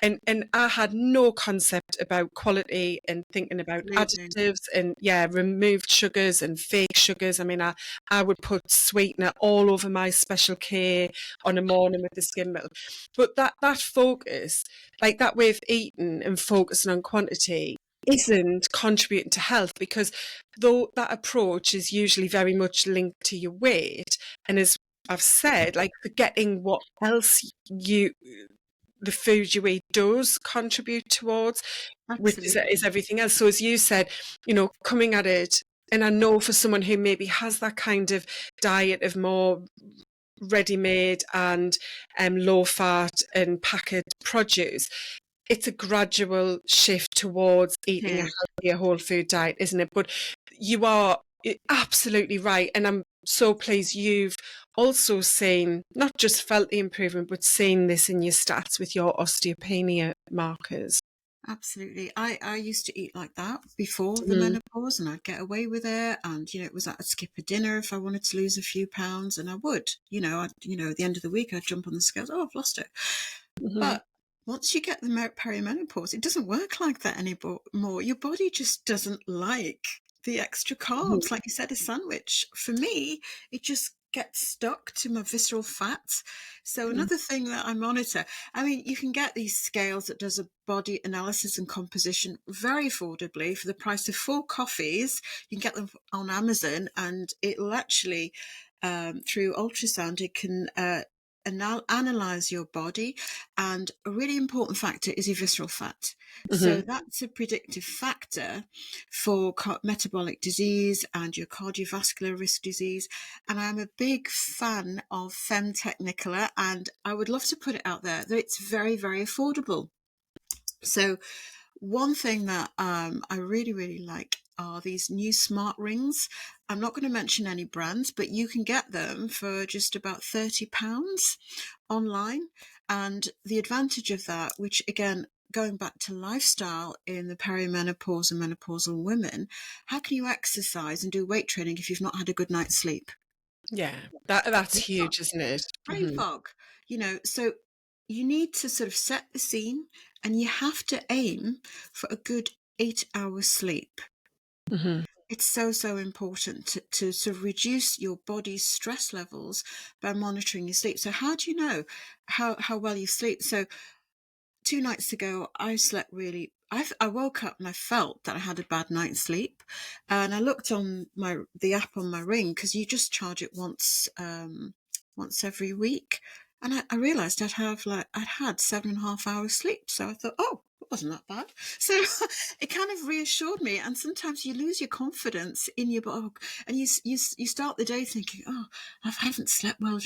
and I had no concept about quality and thinking about absolutely. additives and removed sugars and fake sugars. I mean, I would put sweetener all over my Special K on a morning with the skim milk. But that focus, like that way of eating and focusing on quantity, isn't contributing to health, because though that approach is usually very much linked to your weight, and as I've said, like forgetting what else the food you eat does contribute towards, which Absolutely. is everything else. So as you said, coming at it, and I know for someone who maybe has that kind of diet of more ready-made and low fat and packet produce, it's a gradual shift towards eating a It is. healthier whole food diet, isn't it? But you are absolutely right. And I'm so pleased you've also seen, not just felt the improvement, but seen this in your stats with your osteopenia markers. Absolutely. I used to eat like that before the Mm, menopause, and I'd get away with it. And, it was I'd skip a dinner if I wanted to lose a few pounds, and I would, at the end of the week, I'd jump on the scales. Oh, I've lost it. mhm, But once you get the perimenopause, it doesn't work like that anymore. Your body just doesn't like the extra mhm, carbs. Like you said, a sandwich. For me, it just gets stuck to my visceral fats. So mm, another thing that I monitor, I mean, you can get these scales that does a body analysis and composition very affordably for the price of 4 coffees. You can get them on Amazon, and it'll actually, through ultrasound, it can analyze your body, and a really important factor is your visceral fat. So mhm. that's a predictive factor for metabolic disease and your cardiovascular risk disease. And I'm a big fan of Femtech, Nicola, and I would love to put it out there that it's very, very affordable. So one thing that I really, really like are these new smart rings. I'm not going to mention any brands, but you can get them for just about £30 online. And the advantage of that, which again, going back to lifestyle in the perimenopause and menopausal women, how can you exercise and do weight training if you've not had a good night's sleep? Yeah, that's huge, isn't it? Brain Mhm, fog, so you need to sort of set the scene, and you have to aim for a good 8 hours sleep. mhm, It's so, so important to sort of reduce your body's stress levels by monitoring your sleep. So how do you know how well you sleep? So 2 nights ago, I slept really. I woke up and I felt that I had a bad night's sleep, and I looked on the app on my ring, because you just charge it once every week, and I realised I'd had 7.5 hours sleep. So I thought, oh, it wasn't that bad. So it kind of reassured me. And sometimes you lose your confidence in your body, and you start the day thinking, oh, I haven't slept well,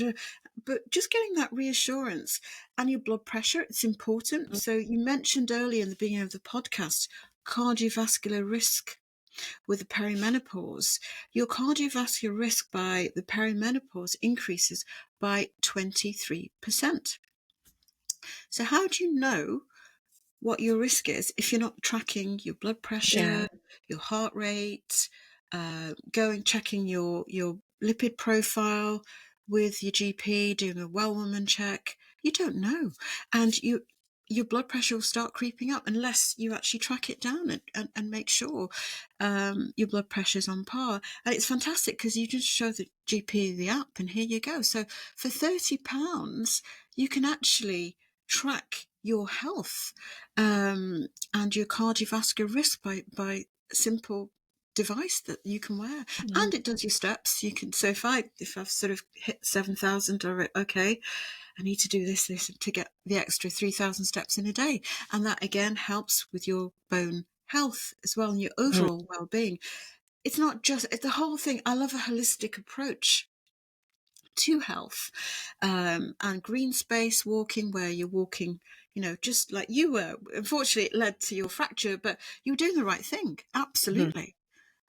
but just getting that reassurance. And your blood pressure, it's important. mm, So you mentioned earlier in the beginning of the podcast, cardiovascular risk with the perimenopause. Your cardiovascular risk by the perimenopause increases by 23%. So how do you know what your risk is if you're not tracking your blood yeah, pressure, your heart rate, checking your lipid profile with your GP, doing a well woman check? You don't know, and your blood pressure will start creeping up unless you actually track it down and make sure your blood pressure is on par. And it's fantastic because you just show the GP the app, and here you go. So for £30, you can actually track your health and your cardiovascular risk by simple device that you can wear, Mm-hmm. and it does your steps. You can, so if I've sort of hit 7,000, or okay, I need to do this to get the extra 3,000 steps in a day, and that again helps with your bone health as well and your overall well-being. It's not just the whole thing. I love a holistic approach to health, and green space walking, where you're walking, just like you were. Unfortunately, it led to your fracture, but you were doing the right thing. Absolutely.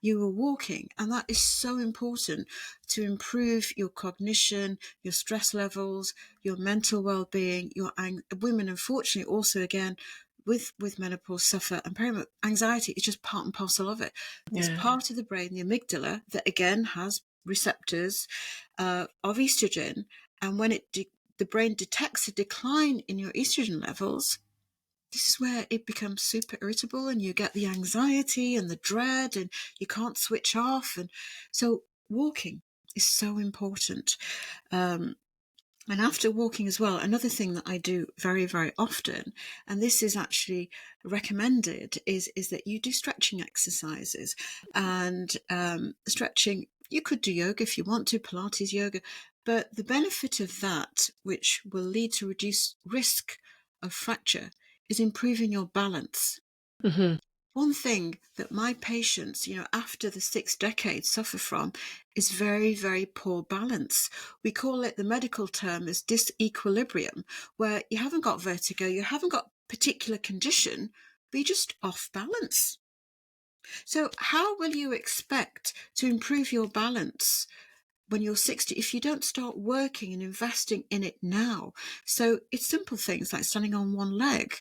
You were walking, and that is so important to improve your cognition, your stress levels, your mental well-being. Women, unfortunately, also again with menopause suffer, and anxiety is just part and parcel of it. There's part of the brain, the amygdala, that again has receptors of estrogen, and when the brain detects a decline in your estrogen levels, this is where it becomes super irritable, and you get the anxiety and the dread, and you can't switch off. And so walking is so important. And after walking as well, another thing that I do very, very often, and this is actually recommended, is that you do stretching exercises. And stretching, you could do yoga if you want to, Pilates, yoga, but the benefit of that, which will lead to reduced risk of fracture, is improving your balance. Mm-hmm. One thing that my patients, after the 6 decades suffer from is very, very poor balance. We call it, the medical term is disequilibrium, where you haven't got vertigo, you haven't got particular condition, but you're just off balance. So how will you expect to improve your balance when you're 60 if you don't start working and investing in it now? So it's simple things like standing on one leg,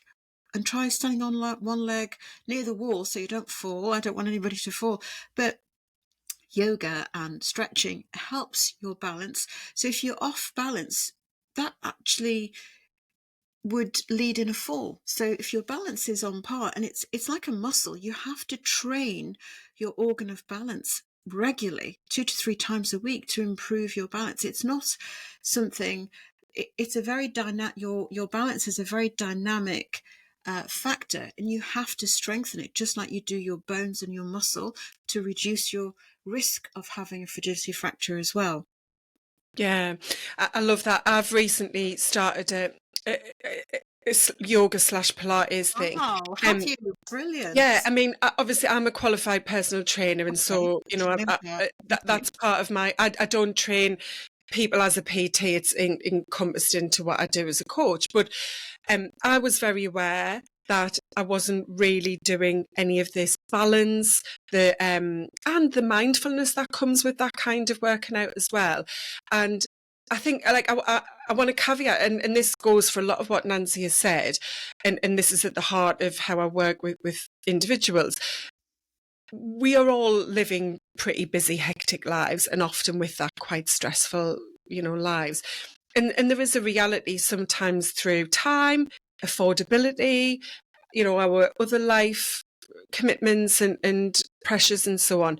and try standing on one leg near the wall so you don't fall. I don't want anybody to fall. But yoga and stretching helps your balance. So if you're off balance, that actually would lead in a fall. So if your balance is on par, and it's like a muscle, you have to train your organ of balance regularly, 2 to 3 times a week, to improve your balance. It's not something, it's a very dynamic, your balance is a very dynamic factor, and you have to strengthen it just like you do your bones and your muscle, to reduce your risk of having a fragility fracture as well. Yeah, I love that. I've recently started a yoga slash Pilates thing. Oh, have you? Yeah, Brilliant. I mean, obviously, I'm a qualified personal trainer, and Okay, so I remember that. Okay. that's part of my. I don't train people as a PT; it's encompassed into what I do as a coach. But I was very aware that I wasn't really doing any of this balance, and the mindfulness that comes with that kind of working out as well. And I think, like, I want to caveat, and this goes for a lot of what Nancy has said, and this is at the heart of how I work with individuals. We are all living pretty busy, hectic lives, and often with that quite stressful, lives. And there is a reality sometimes through time, affordability, our other life commitments and pressures and so on.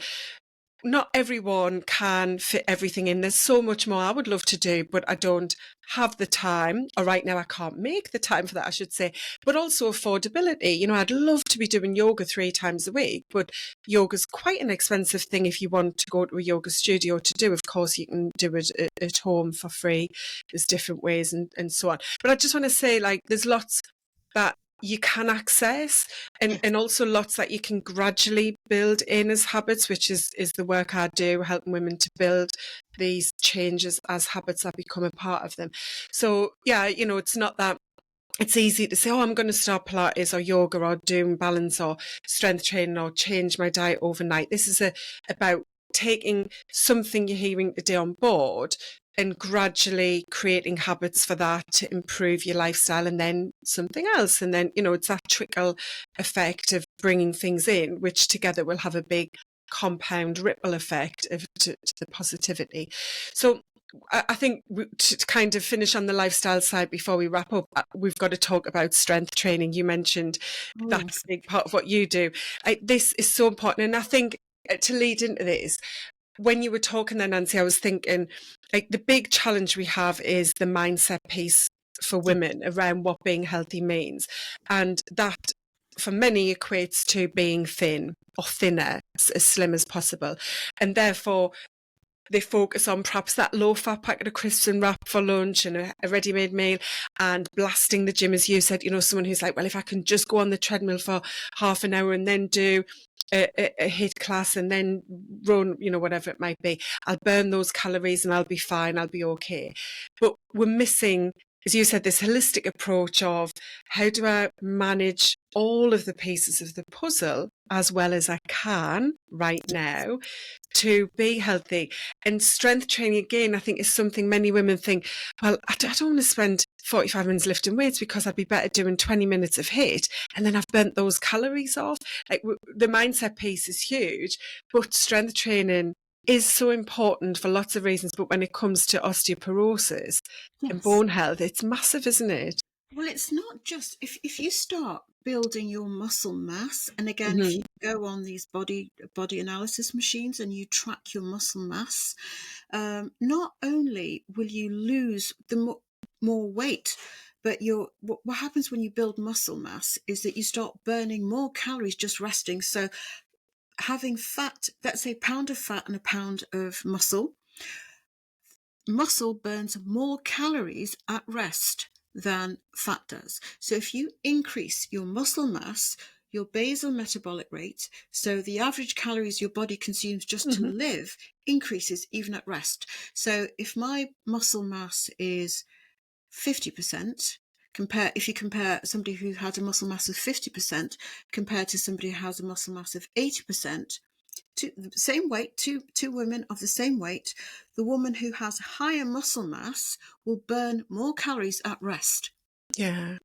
Not everyone can fit everything in. There's so much more I would love to do, but I don't have the time, or right now I can't make the time for that, I should say. But also affordability. I'd love to be doing yoga 3 times a week, but yoga's quite an expensive thing if you want to go to a yoga studio to do. Of course, you can do it at home for free. There's different ways and so on. But I just want to say, like, there's lots that you can access, Yes. and also lots that you can gradually build in as habits, which is the work I do, helping women to build these changes as habits that become a part of them. So yeah, it's not that it's easy to say, oh, I'm going to start Pilates or yoga or doing balance or strength training or change my diet overnight. This is about taking something you're hearing today on board and gradually creating habits for that to improve your lifestyle, and then something else. And then, it's that trickle effect of bringing things in, which together will have a big compound ripple effect to the positivity. So I think to kind of finish on the lifestyle side before we wrap up, we've got to talk about strength training. You mentioned Oh, that's yes. a big part of what you do. This is so important. And I think to lead into this, when you were talking there, Nancy, I was thinking, like, the big challenge we have is the mindset piece for women around what being healthy means. And that for many equates to being thin or thinner, as slim as possible. And therefore, they focus on perhaps that low-fat packet of crisps and wrap for lunch and a ready-made meal, and blasting the gym, as you said, someone who's like, well, if I can just go on the treadmill for half an hour and then do a HIIT class and then run, whatever it might be, I'll burn those calories and I'll be fine, I'll be okay. But we're missing, as you said, this holistic approach of how do I manage all of the pieces of the puzzle as well as I can right now to be healthy. And strength training, again, I think is something many women think, well, I don't want to spend 45 minutes lifting weights because I'd be better doing 20 minutes of HIIT and then I've burnt those calories off. Like, the mindset piece is huge, but strength training is so important for lots of reasons. But when it comes to osteoporosis and Yes. bone health, it's massive, isn't it? Well, it's not just if you start building your muscle mass, and again, if Mm-hmm. you go on these body analysis machines and you track your muscle mass, not only will you lose the more weight, but what happens when you build muscle mass is that you start burning more calories just resting. So having fat, let's say a pound of fat and a pound of muscle burns more calories at rest than fat does. So if you increase your muscle mass, your basal metabolic rate, so the average calories your body consumes just to live, increases even at rest. So if my muscle mass is 50%, if you compare somebody who has a muscle mass of 50% compared to somebody who has a muscle mass of 80%, the same weight, two women of the same weight, the woman who has higher muscle mass will burn more calories at rest. Yeah.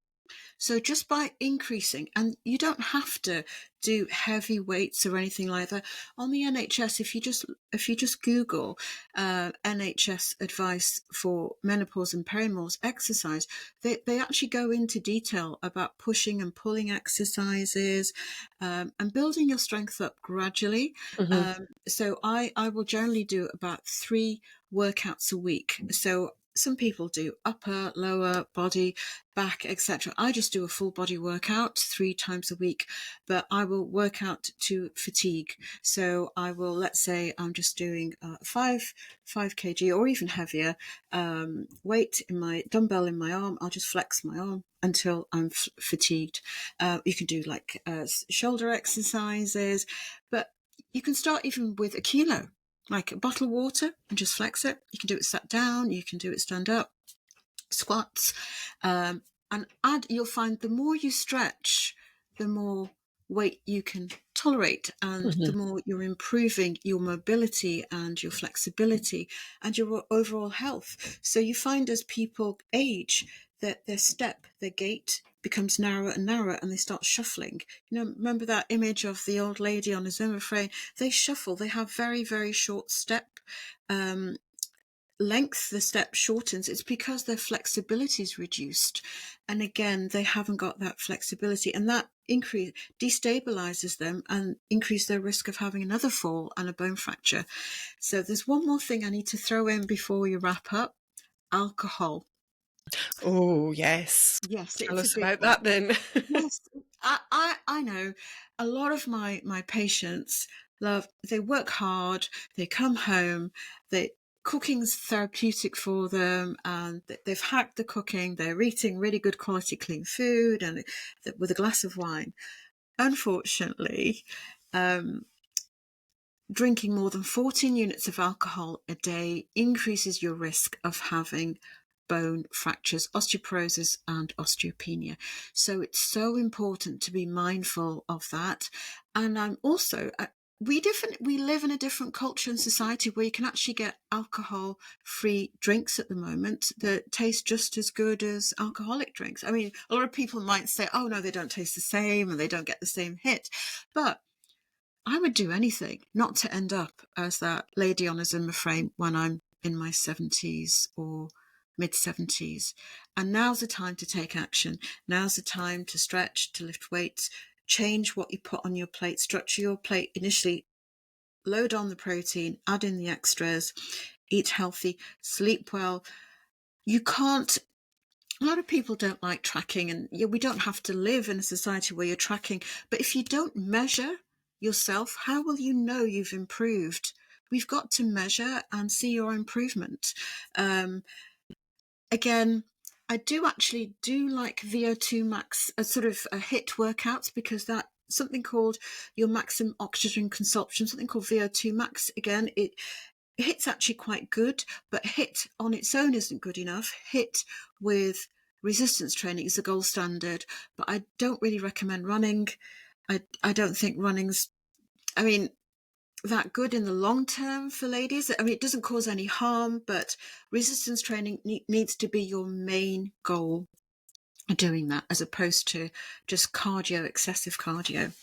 So just by increasing, and you don't have to do heavy weights or anything like that. On the NHS, if you just Google NHS advice for menopause and perimenopause exercise, they actually go into detail about pushing and pulling exercises and building your strength up gradually. So I will generally do about 3 workouts a week. So some people do upper, lower body, back, etc. I just do a full body workout 3 times a week, but I will work out to fatigue. So I will, let's say I'm just doing 5 kg or even heavier weight in my dumbbell in my arm. I'll just flex my arm until I'm fatigued. You can do like shoulder exercises, but you can start even with a kilo, like a bottle of water, and just flex it. You can do it sat down, you can do it stand up, squats, and you'll find the more you stretch, the more weight you can tolerate, and the more you're improving your mobility and your flexibility and your overall health. So you find as people age that their gait becomes narrower and narrower, and they start shuffling. Remember that image of the old lady on a Zimmer frame? They shuffle. They have very, very short step length. The step shortens. It's because their flexibility is reduced, and again, they haven't got that flexibility, and that destabilizes them and increase their risk of having another fall and a bone fracture. So there's one more thing I need to throw in before we wrap up: alcohol. Oh, yes. Yes, Tell it's a us big about one. that then. Yes, I know a lot of my patients they work hard, they come home, cooking's therapeutic for them, and they've hacked the cooking, they're eating really good quality clean food and with a glass of wine. Unfortunately, drinking more than 14 units of alcohol a day increases your risk of having bone fractures, osteoporosis, and osteopenia. So it's so important to be mindful of that. And I'm also we live in a different culture and society where you can actually get alcohol-free drinks at the moment that taste just as good as alcoholic drinks. I mean, a lot of people might say, "Oh no, they don't taste the same and they don't get the same hit," but I would do anything not to end up as that lady on a Zimmer frame when I'm in my 70s or mid-70s. And now's the time to take action. Now's the time to stretch, to lift weights, change what you put on your plate, structure your plate initially, load on the protein, add in the extras, eat healthy, sleep well. You can't A lot of people don't like tracking, and we don't have to live in a society where you're tracking. But if you don't measure yourself, how will you know you've improved? We've got to measure and see your improvement. Again, I do actually do like VO2 max, sort of HIIT workouts, because that something called your maximum oxygen consumption, something called VO2 max. Again, HIIT's actually quite good, but HIIT on its own isn't good enough. HIIT with resistance training is the gold standard, but I don't really recommend running. I don't think running's, I mean, that good in the long term for ladies. I mean, it doesn't cause any harm, but resistance training needs to be your main goal, doing that, as opposed to just cardio, excessive cardio.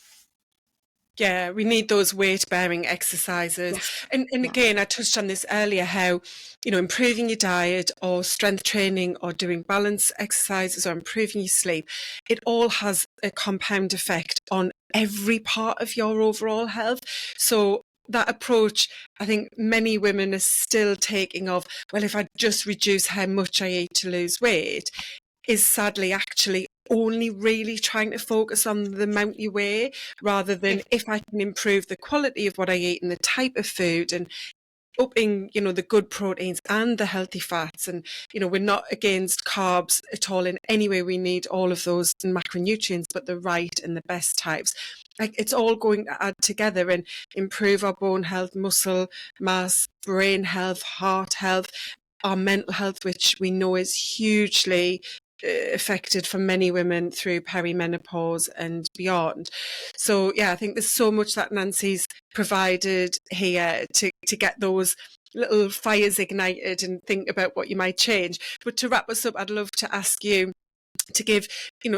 Yeah, we need those weight-bearing exercises. Yes. And Yeah. again, I touched on this earlier, how, improving your diet or strength training or doing balance exercises or improving your sleep, it all has a compound effect on every part of your overall health. So that approach, I think many women are still taking of, well, if I just reduce how much I eat to lose weight, is sadly actually only really trying to focus on the amount you weigh, rather than if I can improve the quality of what I eat and the type of food, and upping, the good proteins and the healthy fats. And, we're not against carbs at all in any way. We need all of those macronutrients, but the right and the best types. Like, it's all going to add together and improve our bone health, muscle mass, brain health, heart health, our mental health, which we know is hugely affected for many women through perimenopause and beyond. So yeah, I think there's so much that Nancy's provided here to get those little fires ignited and think about what you might change. But to wrap us up, I'd love to ask you to give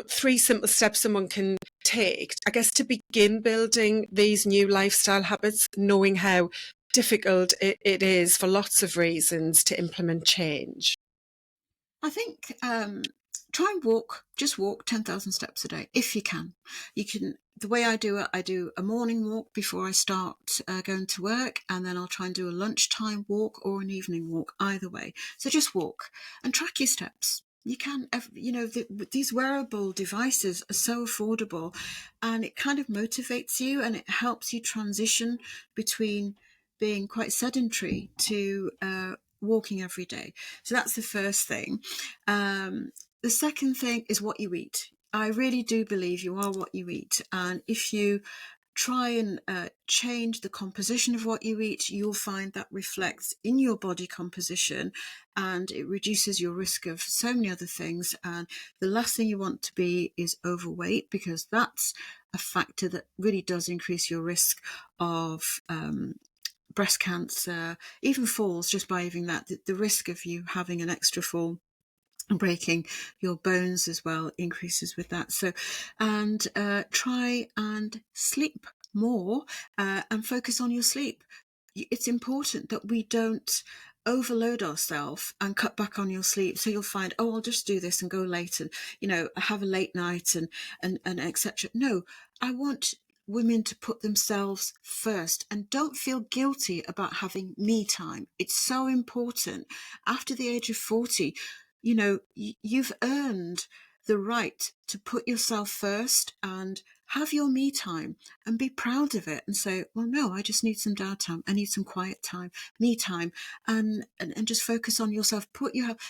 3 simple steps someone can take, I guess, to begin building these new lifestyle habits, knowing how difficult it is for lots of reasons to implement change. I think try and just walk 10,000 steps a day if you can. You can. The way I do it, I do a morning walk before I start going to work, and then I'll try and do a lunchtime walk or an evening walk, either way. So just walk and track your steps. You can, these wearable devices are so affordable, and it kind of motivates you, and it helps you transition between being quite sedentary to walking every day. So that's the first thing. The second thing is what you eat. I really do believe you are what you eat. And if you try and change the composition of what you eat, you'll find that reflects in your body composition, and it reduces your risk of so many other things. And the last thing you want to be is overweight, because that's a factor that really does increase your risk of breast cancer, even falls, just by having that. The risk of you having an extra fall and breaking your bones as well increases with that. So, and try and sleep more and focus on your sleep. It's important that we don't overload ourselves and cut back on your sleep. So you'll find, oh, I'll just do this and go late and, have a late night and etc. No, I want women to put themselves first, and don't feel guilty about having me time. It's so important. After the age of 40, you've earned the right to put yourself first and have your me time and be proud of it, and say, well, no, I just need some downtime. I need some quiet time, me time, and just focus on yourself.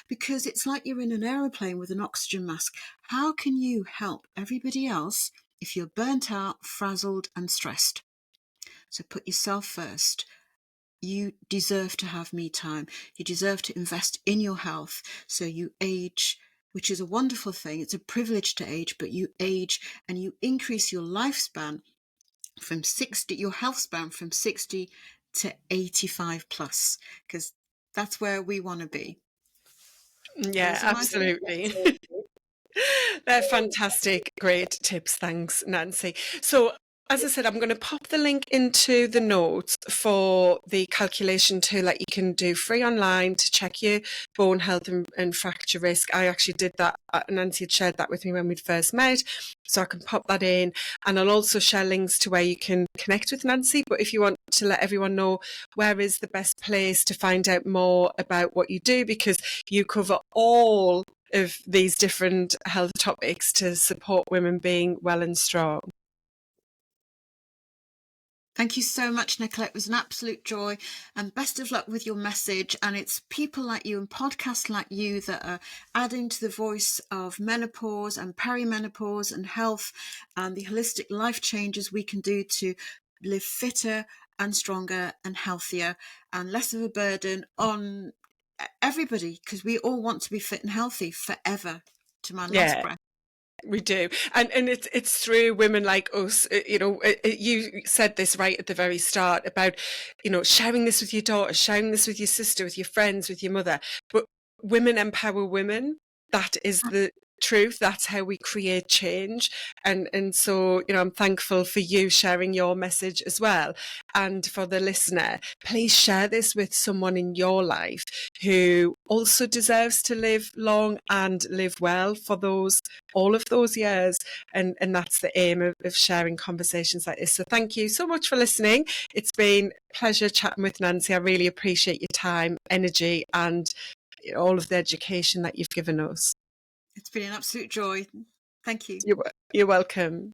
Because it's like you're in an aeroplane with an oxygen mask. How can you help everybody else if you're burnt out, frazzled, and stressed? So put yourself first. You deserve to have me time. You deserve to invest in your health. So you age, which is a wonderful thing. It's a privilege to age, but you age and you increase your lifespan from 60, your health span from 60 to 85 plus, because that's where we want to be. Yeah, Those are my absolutely. tips. They're fantastic. Great tips. Thanks, Nancy. So, as I said, I'm going to pop the link into the notes for the calculation tool that you can do free online to check your bone health and fracture risk. I actually did that. Nancy had shared that with me when we'd first met, so I can pop that in. And I'll also share links to where you can connect with Nancy. But if you want to let everyone know where is the best place to find out more about what you do, because you cover all of these different health topics to support women being well and strong. Thank you so much, Nicola. It was an absolute joy, and best of luck with your message. And it's people like you and podcasts like you that are adding to the voice of menopause and perimenopause and health and the holistic life changes we can do to live fitter and stronger and healthier and less of a burden on everybody, because we all want to be fit and healthy forever, to my last breath. We do. And it's through women like us, you said this right at the very start about, sharing this with your daughter, sharing this with your sister, with your friends, with your mother. But women empower women. That is the truth. That's how we create change. And so, I'm thankful for you sharing your message as well. And for the listener, please share this with someone in your life who also deserves to live long and live well for all of those years. And that's the aim of sharing conversations like this. So thank you so much for listening. It's been a pleasure chatting with Nancy. I really appreciate your time, energy, and all of the education that you've given us. It's been an absolute joy. Thank you. You're welcome.